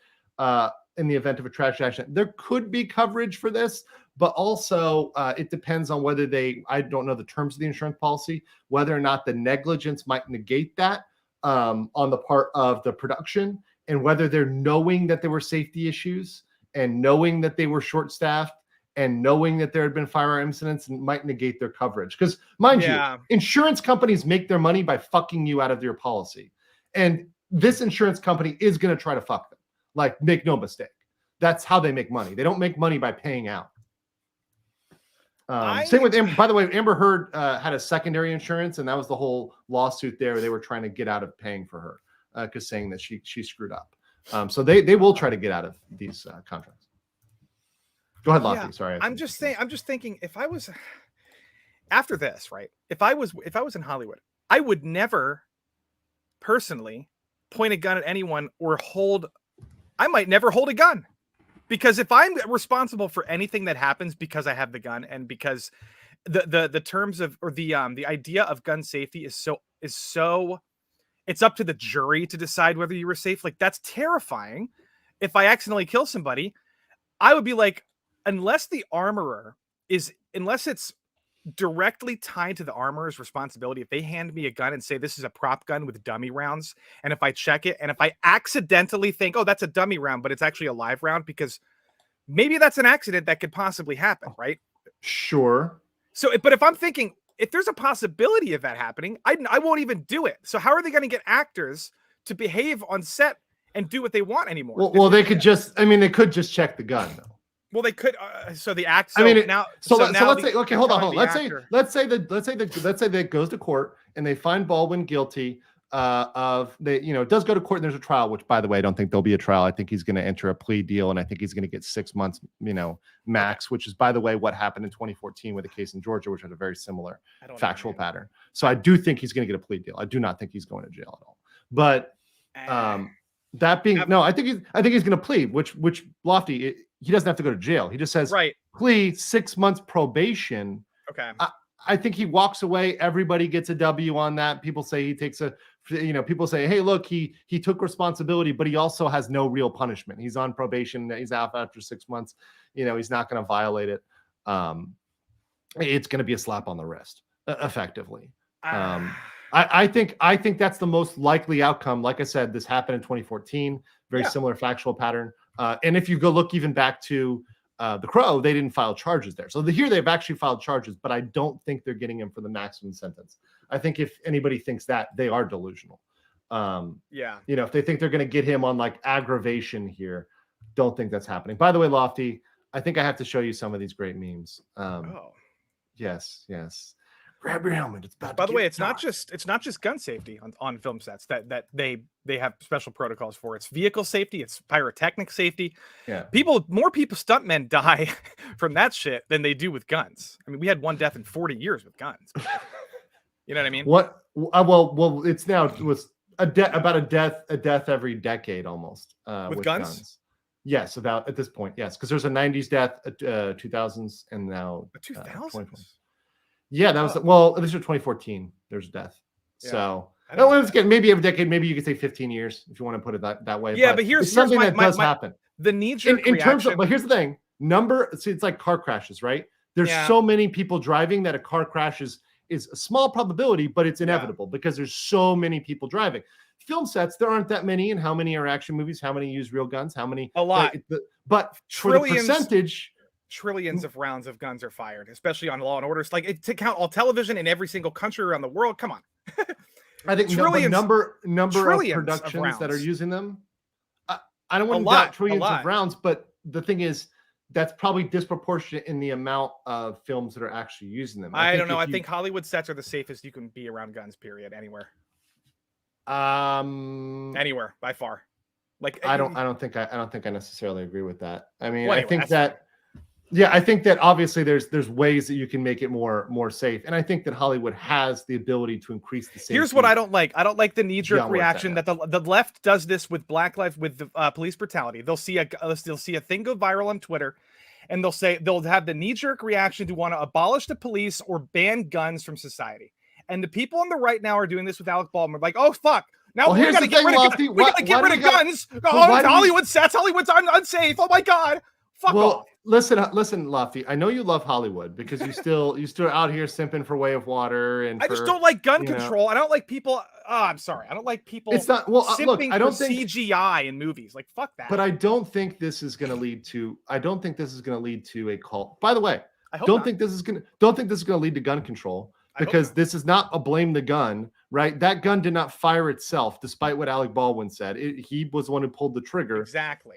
in the event of a tragic accident? There could be coverage for this, but also it depends on whether I don't know the terms of the insurance policy, whether or not the negligence might negate that on the part of the production, and whether they're knowing that there were safety issues and knowing that they were short-staffed and knowing that there had been firearm incidents, and might negate their coverage. Because, mind you, insurance companies make their money by fucking you out of your policy. And this insurance company is going to try to fuck them. Like, make no mistake. That's how they make money. They don't make money by paying out. Same with Amber. By the way, Amber Heard had a secondary insurance, and that was the whole lawsuit there. They were trying to get out of paying for her because saying that she screwed up. So they will try to get out of these contracts. Go ahead, Lofty. Sorry. I'm just thinking, if I was after this, right? If I was in Hollywood, I would never personally point a gun at anyone or I might never hold a gun, because if I'm responsible for anything that happens because I have the gun, and because the terms of, or the idea of gun safety is so it's up to the jury to decide whether you were safe. Like, that's terrifying. If I accidentally kill somebody, I would be like, unless it's directly tied to the armorer's responsibility, if they hand me a gun and say, this is a prop gun with dummy rounds, and if I check it, and if I accidentally think, oh, that's a dummy round, but it's actually a live round, because maybe that's an accident that could possibly happen, right? Sure. So, but if I'm thinking, if there's a possibility of that happening, I won't even do it. So how are they going to get actors to behave on set and do what they want anymore? Well, they could just, they could just check the gun, though. Well, they could. So the act. So let's now say, okay, hold on. Let's say that goes to court and they find Baldwin guilty it does go to court and there's a trial, which, by the way, I don't think there'll be a trial. I think he's going to enter a plea deal, and I think he's going to get 6 months, max, which is, by the way, what happened in 2014 with a case in Georgia, which had a very similar factual pattern. So I do think he's going to get a plea deal. I do not think he's going to jail at all. But that being, no, I think he's going to plead, which Lofty, he doesn't have to go to jail. He just says, plea, 6 months probation. Okay. I think he walks away. Everybody gets a W on that. People say he takes people say, hey, look, he took responsibility, but he also has no real punishment. He's on probation. He's out after 6 months. He's not going to violate it. It's going to be a slap on the wrist, effectively. I think that's the most likely outcome. Like I said, this happened in 2014, very similar factual pattern. And if you go look even back to The Crow, they didn't file charges there. So here they've actually filed charges, but I don't think they're getting him for the maximum sentence. I think if anybody thinks that, they are delusional. If they think they're going to get him on like aggravation here, don't think that's happening. By the way, Lofty, I think I have to show you some of these great memes. Yes. Grab your helmet. It's about. By the way, it's not just gun safety on film sets that they have special protocols for. It's vehicle safety. It's pyrotechnic safety. Yeah. More stuntmen die from that shit than they do with guns. I mean, we had one death in 40 years with guns. You know what I mean? What? Well, it's now about a death every decade almost with guns. Yes, about at this point, yes, because there's a 90s death, 2000s, and now 2000s. Yeah, that was at least for 2014. There's a death. Yeah. So maybe every decade. Maybe you could say 15 years if you want to put it that way. Yeah, but here's something that does happen. The knee-jerk in terms of, but here's the thing: it's like car crashes, right? There's so many people driving that a car crash is a small probability, but it's inevitable because there's so many people driving. Film sets, there aren't that many, and how many are action movies? How many use real guns? How many? A lot. But for the percentage. Trillions of rounds of guns are fired, especially on Law and Order. Like to count all television in every single country around the world. Come on. I think number of productions that are using them. I don't want to doubt trillions of rounds, but the thing is, that's probably disproportionate in the amount of films that are actually using them. I don't know. I think Hollywood sets are the safest you can be around guns, period. Anywhere. Anywhere by far. Like I don't think I necessarily agree with that. I mean, well, I think that I think that obviously there's ways that you can make it more safe, and I think that Hollywood has the ability to increase the safety. Here's what I don't like. I don't like the knee-jerk reaction that the left does this with Black Lives, with the police brutality. They'll see a thing go viral on Twitter, and they'll have the knee-jerk reaction to want to abolish the police or ban guns from society. And the people on the right now are doing this with Alec Baldwin. Like, oh fuck. Now we gotta get rid of guns. Oh, Hollywood sets. Hollywood's unsafe. Oh my god. Fuck off. Listen, Lofty. I know you love Hollywood because you still out here simping for Way of Water, and I just don't like gun control. I don't like people. I'm sorry. I don't like people. It's not simping look. I don't think CGI in movies. Like fuck that. But I don't think this is going to lead to. I don't think this is going to lead to a cult. By the way, don't think this is going to lead to gun control, because this is not a blame the gun. Right? That gun did not fire itself, despite what Alec Baldwin said. He was the one who pulled the trigger. Exactly.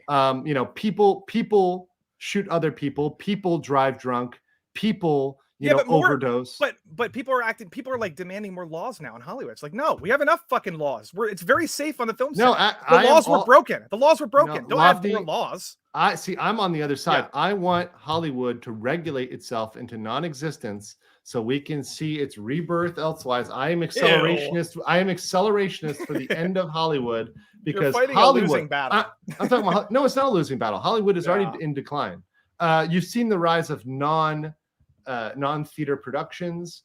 People shoot other people. People drive drunk. People, overdose. But people are like demanding more laws now in Hollywood. It's like, no, we have enough fucking laws. It's very safe on the film set. No, the laws were broken. The laws were broken. Don't have more laws. I'm on the other side. Yeah. I want Hollywood to regulate itself into non-existence so we can see its rebirth elsewise. I am accelerationist. I am accelerationist for the end of Hollywood, because You're fighting Hollywood. A losing battle. I'm talking about no, it's not a losing battle. Hollywood is already in decline. You've seen the rise of non-theater productions,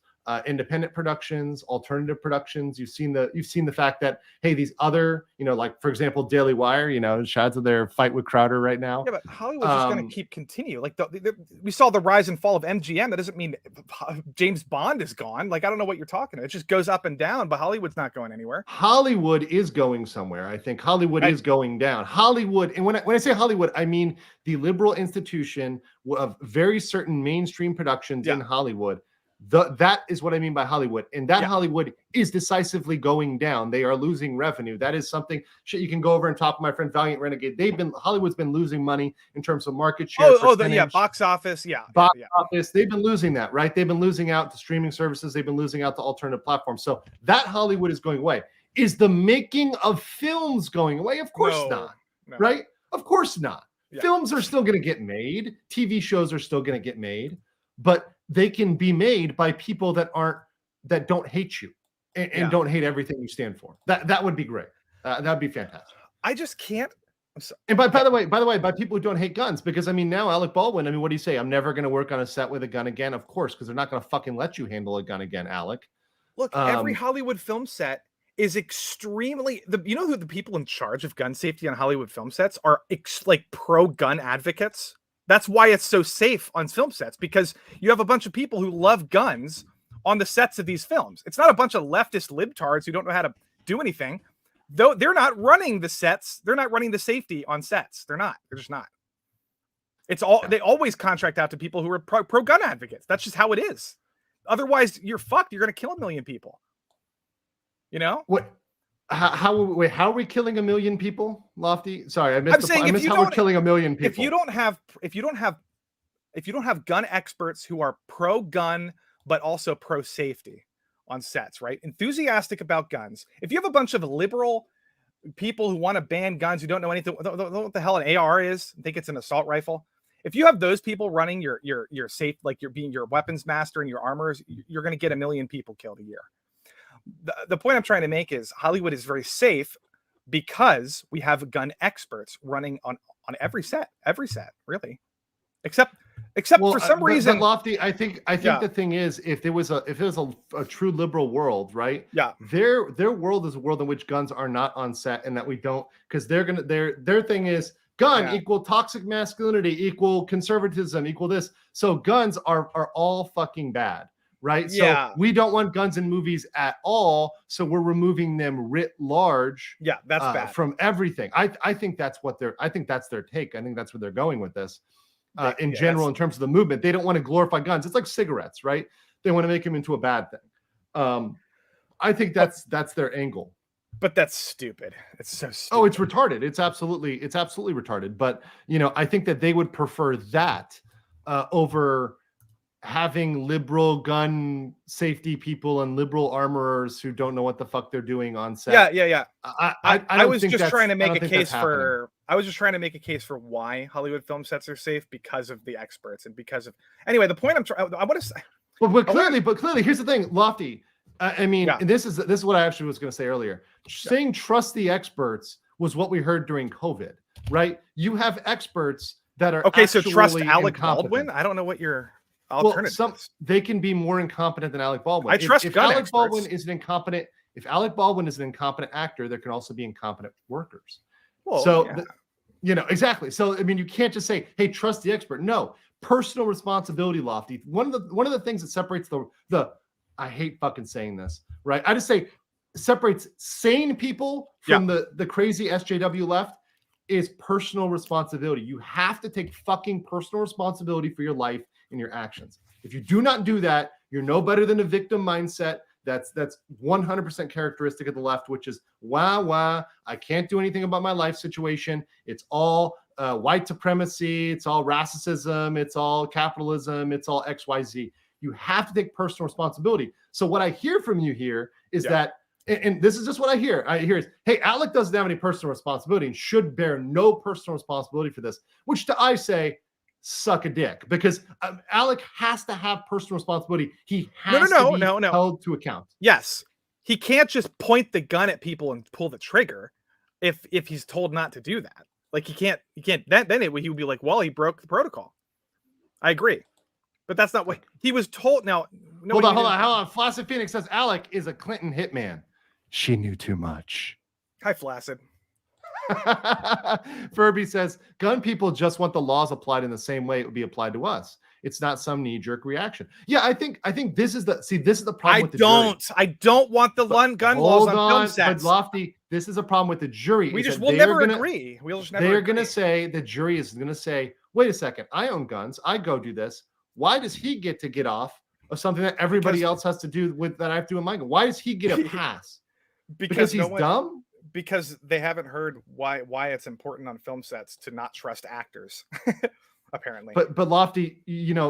independent productions, alternative productions. You've seen the fact that, hey, these other, like for example, Daily Wire, shout out to their fight with Crowder right now. Yeah, but Hollywood's just going to continue. Like we saw the rise and fall of MGM. That doesn't mean James Bond is gone. Like I don't know what you're talking about. It just goes up and down, but Hollywood's not going anywhere. Hollywood is going somewhere. I think Hollywood is going down. Hollywood, and when I say Hollywood, I mean the liberal institution of very certain mainstream productions in Hollywood. That is what I mean by Hollywood, and that Hollywood is decisively going down. They are losing revenue. That is something you can go over and talk to my friend Valiant Renegade. Hollywood's been losing money in terms of market share. Box office, office. They've been losing that, right? They've been losing out to streaming services. They've been losing out to alternative platforms. So that Hollywood is going away. Is the making of films going away? Of course not. No. Right? Of course not. Yeah. Films are still going to get made. TV shows are still going to get made, but they can be made by people that don't hate you and don't hate everything you stand for. That would be great. That'd be fantastic. I just can't. I'm sorry. And by the way, by people who don't hate guns, because now Alec Baldwin, what do you say? I'm never going to work on a set with a gun again. Of course, because they're not going to fucking let you handle a gun again, Alec. Look, every Hollywood film set is extremely who the people in charge of gun safety on Hollywood film sets are, like pro-gun advocates. That's why it's so safe on film sets, because you have a bunch of people who love guns on the sets of these films. It's not a bunch of leftist libtards who don't know how to do anything. Though they're not running the sets. They're not running the safety on sets. They're not. They're just not. It's all they always contract out to people who are pro-gun advocates. That's just how it is. Otherwise, you're fucked. You're going to kill 1 million people. What? How are we killing 1 million people, Lofty? Sorry, I missed how we're killing 1 million people. If you don't have gun experts who are pro-gun but also pro-safety on sets, right? Enthusiastic about guns. If you have a bunch of liberal people who want to ban guns, who don't know anything, don't know what the hell an AR is, think it's an assault rifle. If you have those people running your safe, like you're being your weapons master and your armors, you're going to get 1 million people killed a year. The point I'm trying to make is Hollywood is very safe because we have gun experts running on every set, really, except for some reason. But Lofty, I think the thing is, if it was a true liberal world, right? Yeah, their world is a world in which guns are not on set, and that we don't, because their thing is gun equal toxic masculinity, equal conservatism, equal this. So guns are all fucking bad. Right. So we don't want guns in movies at all. So we're removing them writ large. Yeah, that's bad. From everything. I think that's their take. I think that's where they're going with this. In general, in terms of the movement, they don't want to glorify guns. It's like cigarettes, right? They want to make them into a bad thing. I think that's their angle. But that's stupid. It's so stupid. Oh, it's retarded. It's absolutely retarded. But I think that they would prefer that over having liberal gun safety people and liberal armorers who don't know what the fuck they're doing on set. Yeah. I was just trying to make a case for. I was just trying to make a case for why Hollywood film sets are safe because of the experts and because of. Anyway, the point I want to say. But clearly, here's the thing, Lofty. I mean, and this is what I actually was going to say earlier. Saying trust the experts was what we heard during COVID, right? You have experts that are okay. So trust Alec incompetent. Baldwin. I don't know what your alternative. Well, they can be more incompetent than Alec Baldwin. I trust if gun Alec experts. Baldwin is an incompetent. If Alec Baldwin is an incompetent actor, there can also be incompetent workers. Well, so exactly. So I mean, you can't just say, "Hey, trust the expert." No, personal responsibility, Lofty. One of the things that separates the I hate fucking saying this, right? I just say separates sane people from the crazy SJW left is personal responsibility. You have to take fucking personal responsibility for your life and your actions. If you do not do that, you're no better than a victim mindset. That's 100% characteristic of the left, which is I can't do anything about my life situation. It's all white supremacy. It's all racism. It's all capitalism. It's all XYZ. You have to take personal responsibility. So what I hear from you here is that, and this is just what I hear. I hear is, hey, Alec doesn't have any personal responsibility and should bear no personal responsibility for this, which I say, suck a dick, because Alec has to have personal responsibility. He has to be held to account. Yes. He can't just point the gun at people and pull the trigger if he's told not to do that. Like he can't then he would be like, well, he broke the protocol. I agree. But that's not what he was told. Now, hold on. Flaccid Phoenix says Alec is a Clinton hitman. She knew too much. Hi, Flaccid. Furby says gun people just want the laws applied in the same way it would be applied to us. It's not some knee-jerk reaction. Yeah, I think this is the problem with the jury. I don't want the gun laws on film sets. But Lofty, this is a problem with the jury. We'll never agree. They're going to say, the jury is going to say, wait a second, I own guns. I go do this. Why does he get off of something that everybody else has to do with that I have to do in my gun? Why does he get a pass? Because he's dumb? Because they haven't heard why it's important on film sets to not trust actors. Apparently. But Lofty,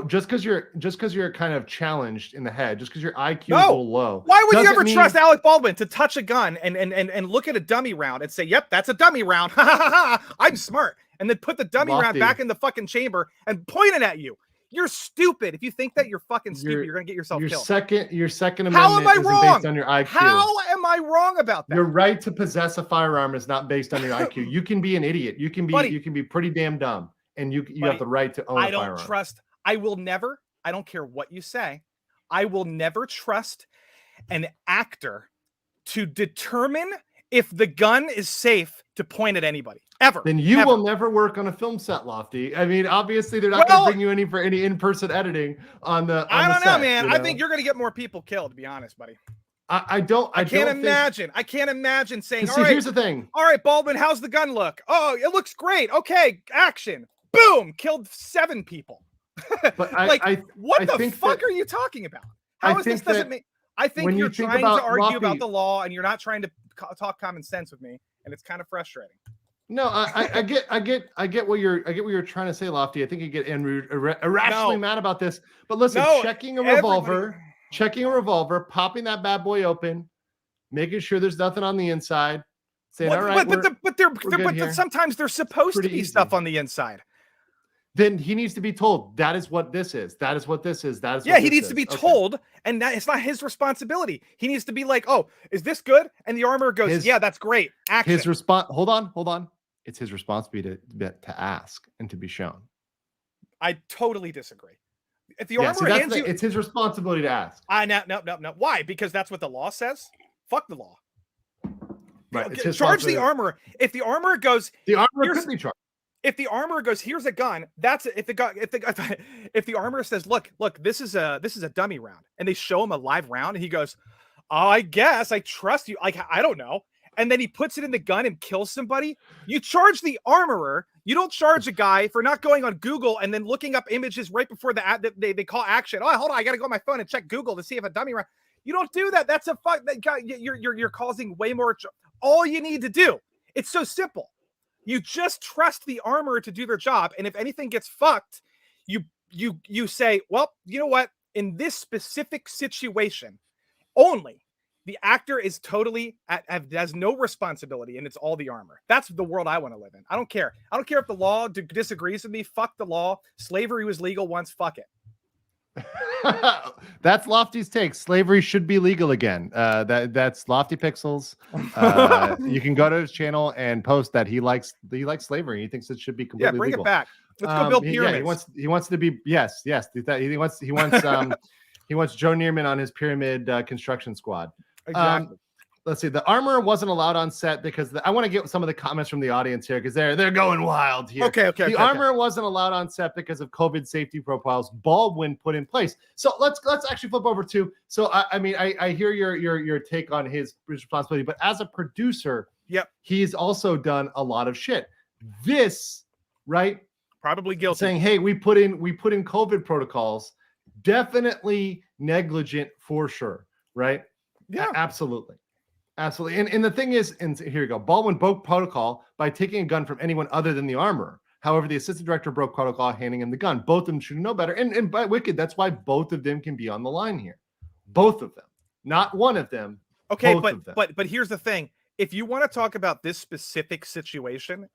just because you're kind of challenged in the head, just because your IQ is a little low. Why would you ever trust Alec Baldwin to touch a gun and look at a dummy round and say, yep, that's a dummy round. I'm smart. And then put the dummy round back in the fucking chamber and point it at you. You're stupid. If you think that you're fucking stupid, you're gonna get yourself killed. Your second amendment How am I wrong? Based on your IQ. How am I wrong about that? Your right to possess a firearm is not based on your IQ. You can be an idiot. You can be pretty damn dumb, and you have the right to own a firearm. I don't trust. I will never. I don't care what you say. I will never trust an actor to determine if the gun is safe to point at anybody. Ever. Then you will never work on a film set, Lofty. I mean, obviously they're not going to bring you for any in-person editing on the. I don't know, man. I think you're going to get more people killed. To be honest, buddy. I can't imagine. I can't imagine saying. See, here's the thing. All right, Baldwin, how's the gun look? Oh, it looks great. Okay, action. Boom, killed 7 people. But what the fuck are you talking about? How is this doesn't make? I think you're trying to argue about the law, and you're not trying to talk common sense with me, and it's kind of frustrating. No, I get what you're trying to say, Lofty. I think you get irrationally mad about this. But listen, checking a revolver, popping that bad boy open, making sure there's nothing on the inside, saying, all right, but sometimes there's supposed to be stuff on the inside. Then he needs to be told that is what this is. That is what this is. That is. Yeah, he needs to be told, and that it's not his responsibility. He needs to be like, "Oh, is this good?" And the armor goes, "Yeah, that's great." Action. His response. Hold on. It's his responsibility to ask and to be shown. I totally disagree. If the armor hands you, it's his responsibility to ask. No. Why? Because that's what the law says. Fuck the law. Right. Charge the armor. If the armor goes, the armor could be charged. If the armor goes, here's a gun. That's if the armor says, look, this is a dummy round, and they show him a live round, and he goes, oh, I guess I trust you. Like, I don't know. And then he puts it in the gun and kills somebody. You charge the armorer. You don't charge a guy for not going on Google and then looking up images right before they call action. Oh, hold on, I got to go on my phone and check Google to see if a dummy round. You don't do that. That's a fuck. That guy, you're causing way more. All you need to do. It's so simple. You just trust the armor to do their job, and if anything gets fucked, you say, well, you know what? In this specific situation, only the actor is totally has no responsibility, and it's all the armor. That's the world I want to live in. I don't care. I don't care if the law disagrees with me. Fuck the law. Slavery was legal once. Fuck it. That's Lofty's take. Slavery should be legal again. That's Lofty Pixels. You can go to his channel and post that he likes slavery. He thinks it should be completely bring legal. It back. Let's go build pyramids. He wants to be he wants he wants Joe Neerman on his pyramid construction squad. Exactly. Let's see. The armor wasn't allowed on set because I want to get some of the comments from the audience here because they're going wild here. Okay. The armor wasn't allowed on set because of COVID safety protocols Baldwin put in place. So let's actually flip over to. So I hear your take on his responsibility, but as a producer, he's also done a lot of shit. This, right? Probably guilty. Saying, hey, we put in COVID protocols, definitely negligent for sure, right? Yeah, absolutely. And the thing is, and here you go, Baldwin broke protocol by taking a gun from anyone other than the armorer. However, the assistant director broke protocol, handing him the gun. Both of them should know better. And by wicked, that's why both of them can be on the line here. Both of them, not one of them. Okay, but here's the thing: if you want to talk about this specific situation,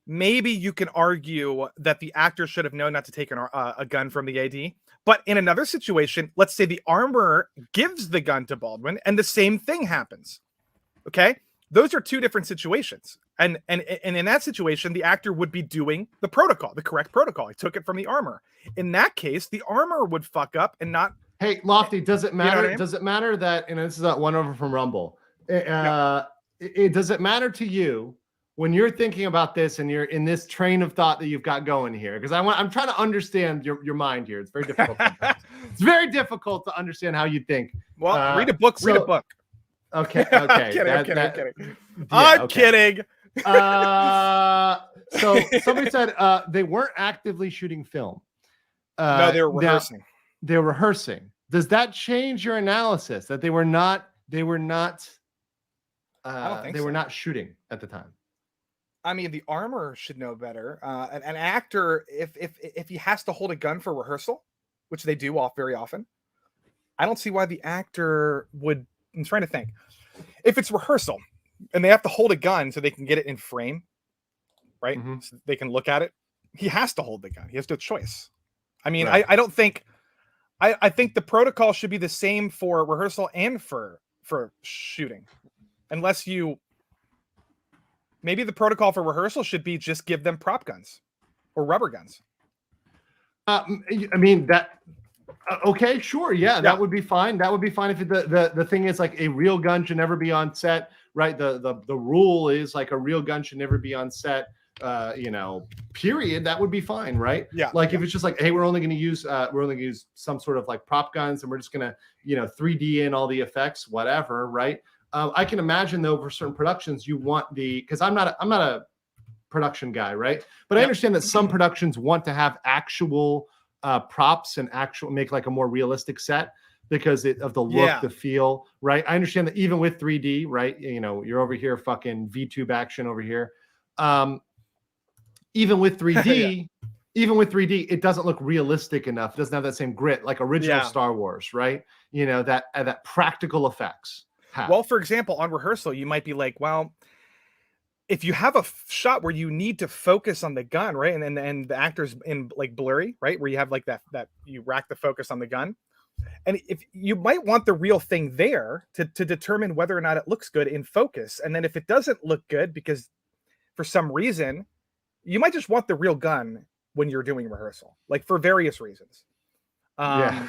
maybe you can argue that the actor should have known not to take a gun from the AD. But in another situation, let's say the armorer gives the gun to Baldwin and the same thing happens. Okay? Those are two different situations. And in that situation, the actor would be doing the protocol, the correct protocol. He took it from the armor. In that case, the armor would fuck up and not. Hey, Lofty, does it matter? You know what I mean? Does it matter that, and this is that one over from Rumble. Does it matter to you when you're thinking about this and you're in this train of thought that you've got going here? Because I'm trying to understand your mind here. It's very difficult. It's very difficult to understand how you think. Well, read a book. Read a book. Okay. I'm kidding. So somebody said they weren't actively shooting film. No, they were rehearsing. They're rehearsing. Does that change your analysis that they were not not shooting at the time? I mean, the armor should know better. An actor, if he has to hold a gun for rehearsal, which they do very often, I don't see why the actor would. I'm trying to think. If it's rehearsal and they have to hold a gun so they can get it in frame, right? Mm-hmm. So they can look at it. He has to hold the gun. He has no choice. I mean, right. I don't think. I think the protocol should be the same for rehearsal and for shooting, unless you. Maybe the protocol for rehearsal should be just give them prop guns or rubber guns. I mean that. Okay, sure, yeah, that would be fine. That would be fine if the thing is like a real gun should never be on set, right? The rule is like a real gun should never be on set. Period. That would be fine, right? Yeah. Like if it's just like, hey, we're only going to use some sort of like prop guns, and we're just going to 3D in all the effects, whatever, right? I can imagine though for certain productions you want because I'm not a production guy, right? But I understand that some productions want to have actual props and make like a more realistic set because of the look, the feel, right? I understand that even with 3D, right? You're over here fucking VTube action over here. Even with 3D, it doesn't look realistic enough. It doesn't have that same grit like original Star Wars, right? That practical effects. Well, for example, on rehearsal, you might be like, well, if you have a shot where you need to focus on the gun, right, and the actor's in like blurry, right, where you have like that you rack the focus on the gun, and if you might want the real thing there to determine whether or not it looks good in focus, and then if it doesn't look good because for some reason, you might just want the real gun when you're doing rehearsal, like for various reasons. I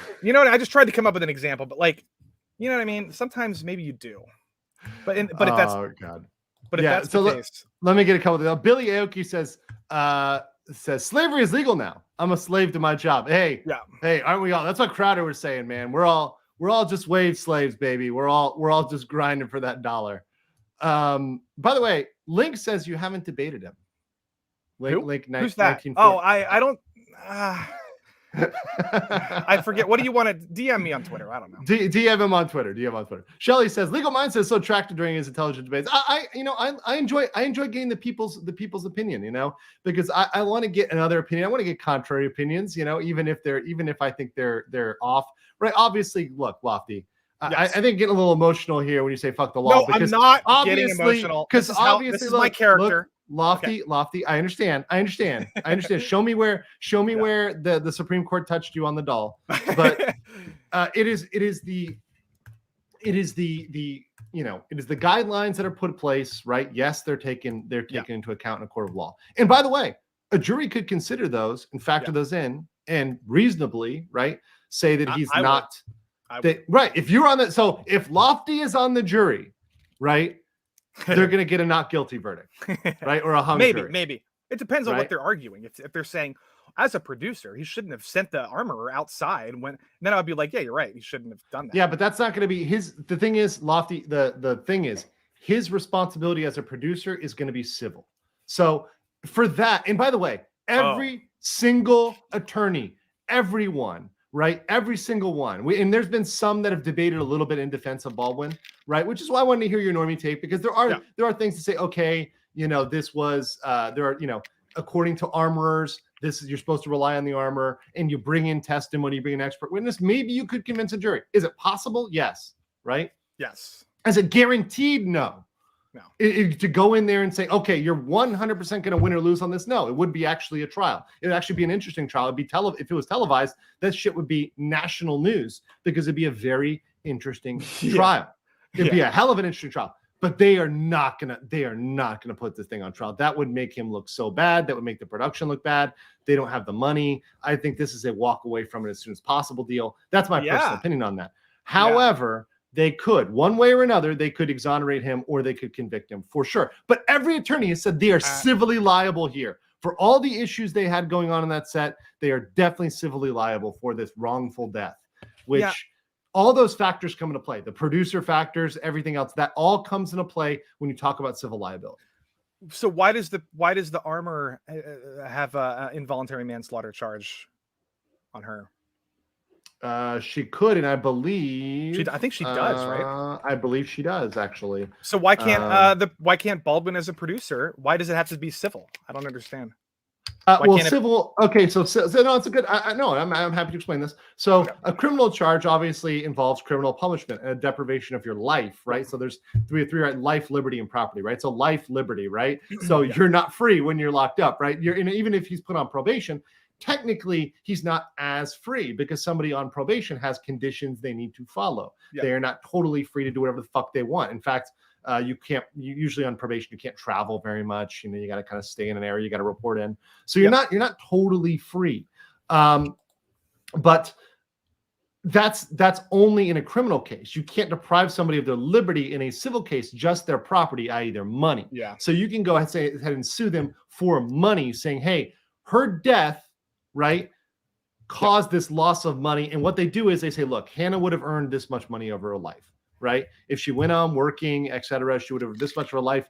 just tried to come up with an example, but like. You know what I mean? Sometimes maybe you do, but if that's the case, let me get a couple of Billy Aoki says slavery is legal now. I'm a slave to my job. Hey, aren't we all? That's what Crowder was saying, man. We're all just wage slaves, baby. We're all just grinding for that dollar. By the way, Link says you haven't debated him. Who's that? Oh, I don't. I forget. What do you want to DM me on Twitter? I don't know. DM him on Twitter. DM on Twitter. Shelly says Legal Minds is so attractive during his intelligent debates. I enjoy getting the people's opinion, because I want to get another opinion. I want to get contrary opinions, even if I think they're off. Right. Obviously, look, Lofty. Yes. I think getting a little emotional here when you say fuck the law. No, because I'm not getting emotional. Because obviously, this is my character. Look, Lofty. I understand. Show me where the Supreme Court touched you on the doll. But it is the guidelines that are put in place, right? Yes, they're taken into account in a court of law. And by the way, a jury could consider those and factor those in and reasonably, right, say that he's not. Right. If you're on that, so if Lofty is on the jury, right, they're going to get a not guilty verdict, right, or a hung jury. Maybe it depends on what they're arguing. If they're saying, as a producer, he shouldn't have sent the armorer outside, then I'd be like, yeah, you're right, he shouldn't have done that. Yeah, but that's not going to be his. The thing is, Lofty. The thing is, his responsibility as a producer is going to be civil. So for that, and by the way, every single attorney, everyone. Right, every single one. And there's been some that have debated a little bit in defense of Baldwin, right? Which is why I wanted to hear your normie tape, because there are things to say. Okay, this was according to armorers, you're supposed to rely on the armorer, and you bring in testimony, you bring an expert witness. Maybe you could convince a jury. Is it possible? Yes. Right. Yes. Is it guaranteed? No. To go in there and say, okay, you're 100% going to win or lose on this. No, it would be actually a trial. It would actually be an interesting trial. It'd be if it was televised, that shit would be national news, because it'd be a very interesting trial. It'd be a hell of an interesting trial. But they are not gonna put this thing on trial. That would make him look so bad. That would make the production look bad. They don't have the money. I think this is a walk away from it as soon as possible deal. That's my personal opinion on that. However, they could, one way or another, they could exonerate him or they could convict him for sure. But every attorney has said they are civilly liable here. For all the issues they had going on in that set, they are definitely civilly liable for this wrongful death, which all those factors come into play. The producer factors, everything else, that all comes into play when you talk about civil liability. So why does the armor have an involuntary manslaughter charge on her? She could, and I believe I think she does, right? I believe she does, actually. So why can't Baldwin as a producer? Why does it have to be civil? I don't understand. Civil. Okay, so no, it's a good. I'm happy to explain this. So a criminal charge obviously involves criminal punishment and a deprivation of your life, right? So there's three right: life, liberty, and property, right? So life, liberty, right? So you're not free when you're locked up, right? Even if he's put on probation, technically he's not as free, because somebody on probation has conditions they need to follow. They are not totally free to do whatever the fuck they want. In fact, you usually on probation, you can't travel very much. You got to kind of stay in an area, you got to report in. So you're not totally free. But that's only in a criminal case. You can't deprive somebody of their liberty in a civil case, just their property, i.e. their money. So you can go ahead and sue them for money, saying, hey, her death, right, caused this loss of money. And what they do is they say, look, Hannah would have earned this much money over her life, right? If she went on working, etc., she would have this much of her life.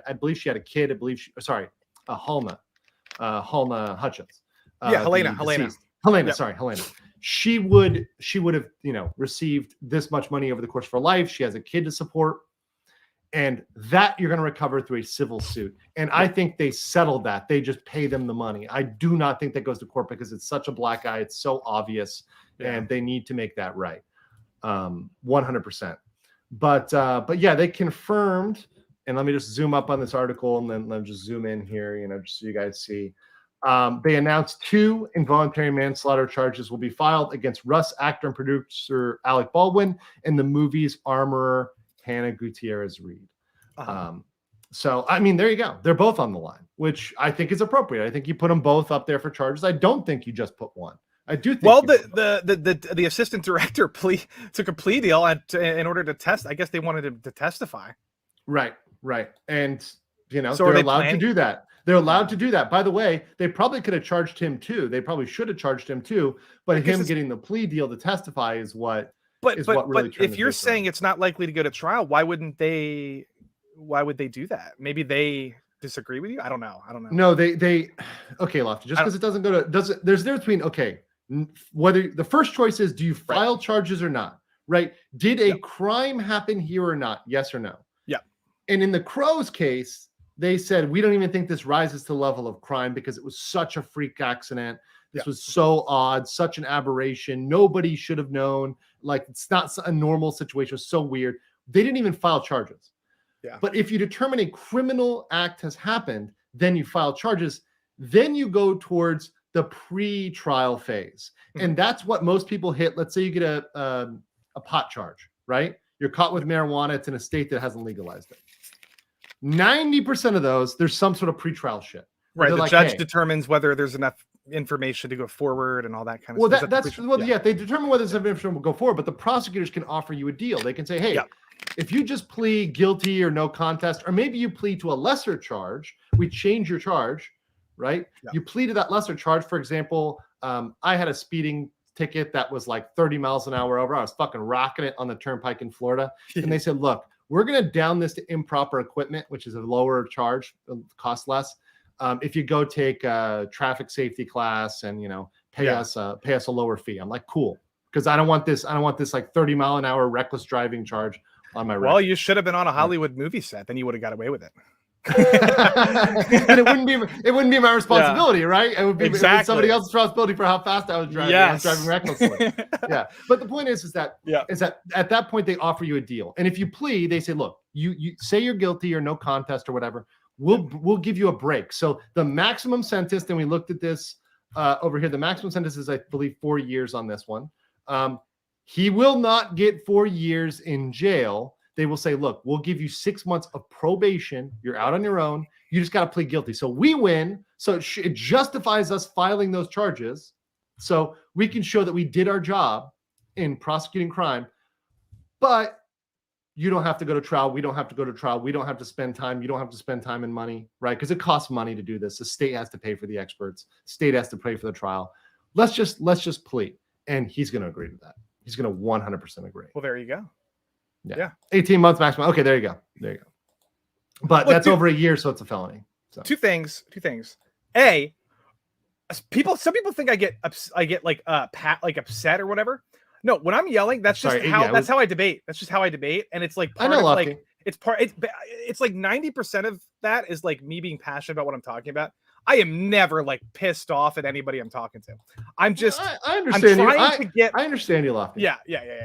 I believe she had a kid. Halna Hutchins. Helena. She would have, received this much money over the course of her life. She has a kid to support. And that you're going to recover through a civil suit. And I think they settled that. They just pay them the money. I do not think that goes to court, because it's such a black eye. It's so obvious. And they need to make that right. 100%. But yeah, they confirmed, and let me just zoom up on this article and then let me just zoom in here, just so you guys see. They announced 2 involuntary manslaughter charges will be filed against Russ actor and producer Alec Baldwin and the movie's armorer Hannah Gutierrez-Reed. So, I mean, there you go. They're both on the line, which I think is appropriate. I think you put them both up there for charges. I don't think you just put one. I do think. Well, the assistant director took a plea deal in order to test. I guess they wanted him to testify. Right. And, so they're allowed to do that. They're allowed to do that. By the way, they probably could have charged him too. They probably should have charged him too. But him getting the plea deal to testify is what. But if you're saying it's not likely to go to trial, why would they do that? Maybe they disagree with you. I don't know. No, they okay, Lofty. Just because it doesn't go to there's a difference between Whether the first choice is, do you file charges or not? Right? Did a crime happen here or not? Yes or no? Yeah. And in the Crow's case, they said, we don't even think this rises to the level of crime because it was such a freak accident. This was so odd, such an aberration. Nobody should have known. Like, it's not a normal situation. It was so weird. They didn't even file charges. Yeah. But if you determine a criminal act has happened, then you file charges. Then you go towards the pre-trial phase. And that's what most people hit. Let's say you get a pot charge, right? You're caught with marijuana. It's in a state that hasn't legalized it. 90% of those, there's some sort of pre-trial shit. Right. The like, judge determines whether there's enough information to go forward and all that kind of stuff. They determine whether this information will go forward, but the prosecutors can offer you a deal. They can say, hey, if you just plead guilty or no contest, or maybe you plead to a lesser charge, we change your charge, right? You plead to that lesser charge. For example, I had a speeding ticket that was like 30 miles an hour over. I was fucking rocking it on the turnpike in Florida. And they said, look, we're going to down this to improper equipment, which is a lower charge, cost less. If you go take a traffic safety class and, pay us a lower fee. I'm like, cool. Because I don't want this like 30 mile an hour reckless driving charge on my record. Well, you should have been on a Hollywood movie set, then you would have got away with it. And it wouldn't be my responsibility, right? It would be somebody else's responsibility for how fast I was driving. I was driving recklessly. But the point is that at that point they offer you a deal, and if you plead, they say, look, you say you're guilty or no contest or whatever. We'll give you a break. So the maximum sentence, and we looked at this over here. The maximum sentence is, I believe, 4 years on this one. He will not get 4 years in jail. They will say, look, we'll give you 6 months of probation. You're out on your own. You just got to plead guilty. So we win. So it justifies us filing those charges. So we can show that we did our job in prosecuting crime. But you don't have to go to trial. We don't have to go to trial. We don't have to spend time. You don't have to spend time and money, right? Because it costs money to do this. The state has to pay for the experts. State has to pay for the trial. Let's just plead. And he's going to agree to that. He's going to 100% agree. Well, there you go. Yeah. 18 months maximum. Okay, there you go. But that's over a year, so it's a felony. So. Two things. A, some people think I get like upset or whatever. No, when I'm yelling, that's just how I debate. That's just how I debate, and it's like it's like 90% of that is like me being passionate about what I'm talking about. I am never like pissed off at anybody I'm talking to. I'm just I understand I understand you, Lofty. Yeah.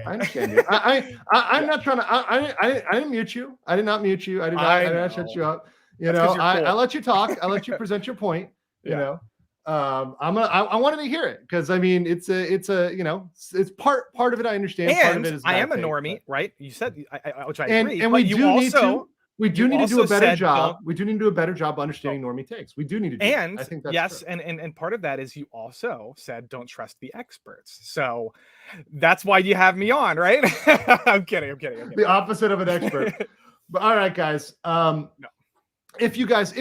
I understand you. I'm not trying to I didn't mute you. I did not mute you. I did not shut you up. I let you talk. I let you present your point. I wanted to hear it because I mean it's part of it. I understand. And part of it is I am a normie, right? You said, which I agree. And we do need to do a better job. We do need to do a better job understanding normie takes. We do need to do that. I think that's true. And part of that is you also said don't trust the experts. So that's why you have me on, right? I'm kidding. The opposite of an expert. But all right, guys. No. If you guys,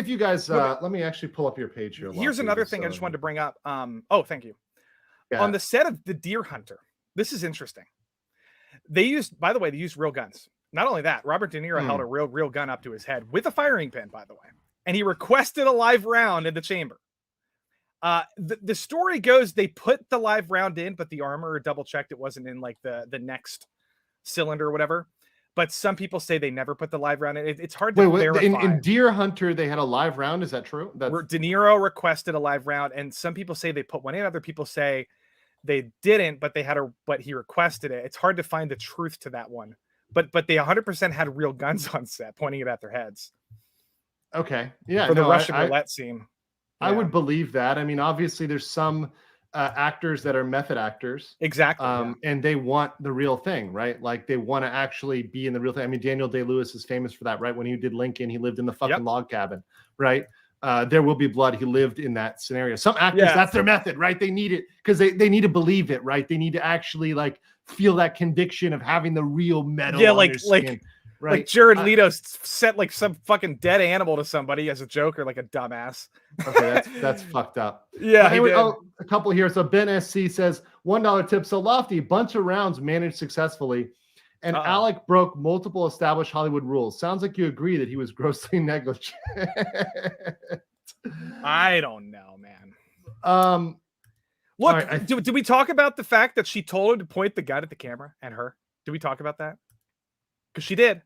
let me actually pull up your page here. Here's another thing I just wanted to bring up. Oh, thank you. Yeah. On the set of The Deer Hunter, this is interesting. They used real guns. Not only that, Robert De Niro held a real gun up to his head with a firing pin, by the way, and he requested a live round in the chamber. The story goes they put the live round in, but the armorer double checked it wasn't in like the next cylinder or whatever. But some people say they never put the live round in. It's hard to verify. In Deer Hunter, they had a live round. Is that true? De Niro requested a live round, and some people say they put one in. Other people say they didn't, but he requested it. It's hard to find the truth to that one. But they 100% had real guns on set, pointing it at their heads. Okay, yeah. For the Russian roulette scene, I would believe that. I mean, obviously, there's some actors that are method actors, exactly, and they want the real thing, right? Like they want to actually be in the real thing. I mean, Daniel Day-Lewis is famous for that, right? When he did Lincoln, he lived in the fucking log cabin, right? There Will Be Blood, he lived in that scenario. Some actors, that's their method, right? They need it because they need to believe it, right? They need to actually like feel that conviction of having the real metal. Yeah, like Jared Leto set like some fucking dead animal to somebody as a joke or like a dumbass. Okay, that's fucked up. Yeah. Anyway, a couple here. So Ben SC says $1 tip. So Lofty, bunch of rounds managed successfully, and Alec broke multiple established Hollywood rules. Sounds like you agree that he was grossly negligent. I don't know, man. Look, right, did we talk about the fact that she told him to point the gun at the camera and her? Did we talk about that? Because she did,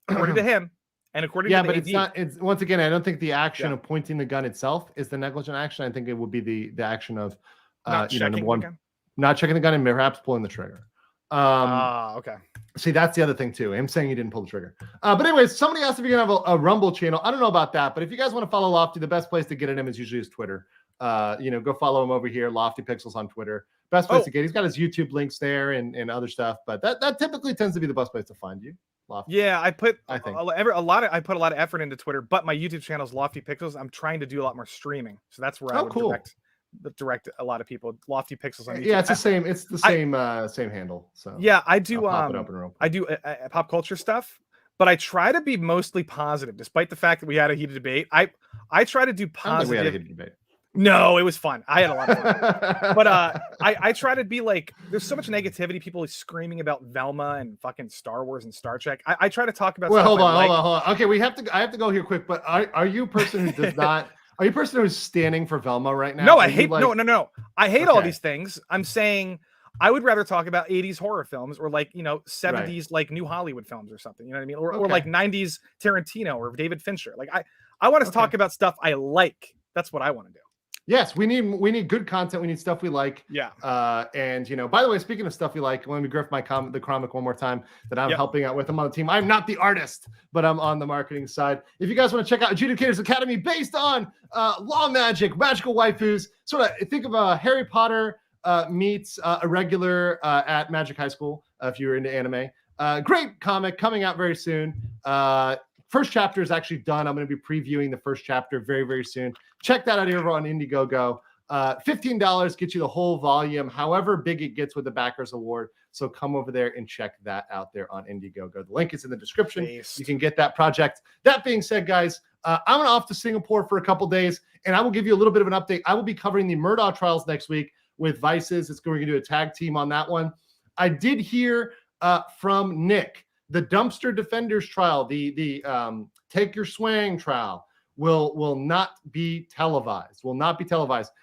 according to him, and according yeah, to the but AD. it's not. It's once again, I don't think the action Yeah. of pointing the gun itself is the negligent action. I think it would be the action of Not you know, checking number the one, gun? not checking the gun and perhaps pulling the trigger. Okay. See, that's the other thing too. Him saying he didn't pull the trigger. But anyways, somebody asked if you're gonna have a Rumble channel. I don't know about that, but if you guys want to follow Lofty, the best place to get at him is usually his Twitter. You know, go follow him over here, Lofty Pixels on Twitter. Best place to get. He's got his YouTube links there and other stuff, but that typically tends to be the best place to find you. Lofty. Yeah, I put I think. I put a lot of effort into Twitter, but my YouTube channel is Lofty Pixels. I'm trying to do a lot more streaming, so that's where I would direct a lot of people. Lofty Pixels on YouTube. Yeah, it's the same. It's the same same handle. So yeah, I do. I'll pop it up in real quick. I do pop culture stuff, but I try to be mostly positive, despite the fact that we had a heated debate. I try to do positive. I don't think we had a heated debate. No, it was fun. I had a lot of fun. But I try to be like, there's so much negativity, people screaming about Velma and fucking Star Wars and Star Trek. I try to talk about. Well, hold on. Okay, I have to go here quick. But are you a person who does not? Are you a person who's standing for Velma right now? No, I hate no. I hate all these things. I'm saying I would rather talk about 80s horror films or 70s like new Hollywood films or something. You know what I mean? Or like 90s Tarantino or David Fincher. Like I want to talk about stuff I like. That's what I want to do. Yes, we need good content. We need stuff we like. Yeah. And by the way, speaking of stuff we like, let me grift the comic one more time that I'm helping out with. I'm on the team. I'm not the artist, but I'm on the marketing side. If you guys want to check out Adjudicators Academy based on law magic, magical waifus, sort of think of Harry Potter meets a regular at Magic High School. If you're into anime, great comic coming out very soon. First chapter is actually done. I'm going to be previewing the first chapter very, very soon. Check that out over on Indiegogo. $15 gets you the whole volume, however big it gets with the Backers Award. So come over there and check that out there on Indiegogo. The link is in the description. You can get that project. That being said, guys, I'm off to Singapore for a couple days, and I will give you a little bit of an update. I will be covering the Murdaugh trials next week with Vices. We're going to do a tag team on that one. I did hear from Nick. The Dumpster Defenders trial, the Take Your Swing trial, will not be televised.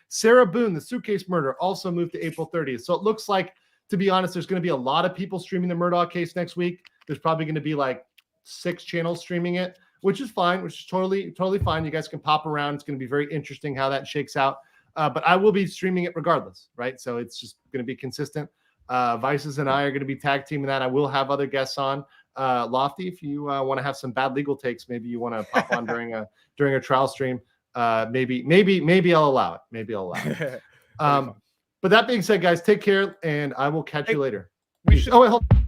Sarah Boone, the suitcase murder, also moved to April 30th. So it looks like, to be honest, there's going to be a lot of people streaming the Murdaugh case next week. There's probably going to be like 6 channels streaming it, which is fine, which is totally fine. You guys can pop around. It's going to be very interesting how that shakes out. But I will be streaming it regardless, right? So it's just going to be consistent. Vices and I are going to be tag teaming that. I will have other guests on. Lofty, if you want to have some bad legal takes, maybe you want to pop on during a trial stream. Maybe I'll allow it. But that being said, guys, take care, and I will catch you later. Hold on.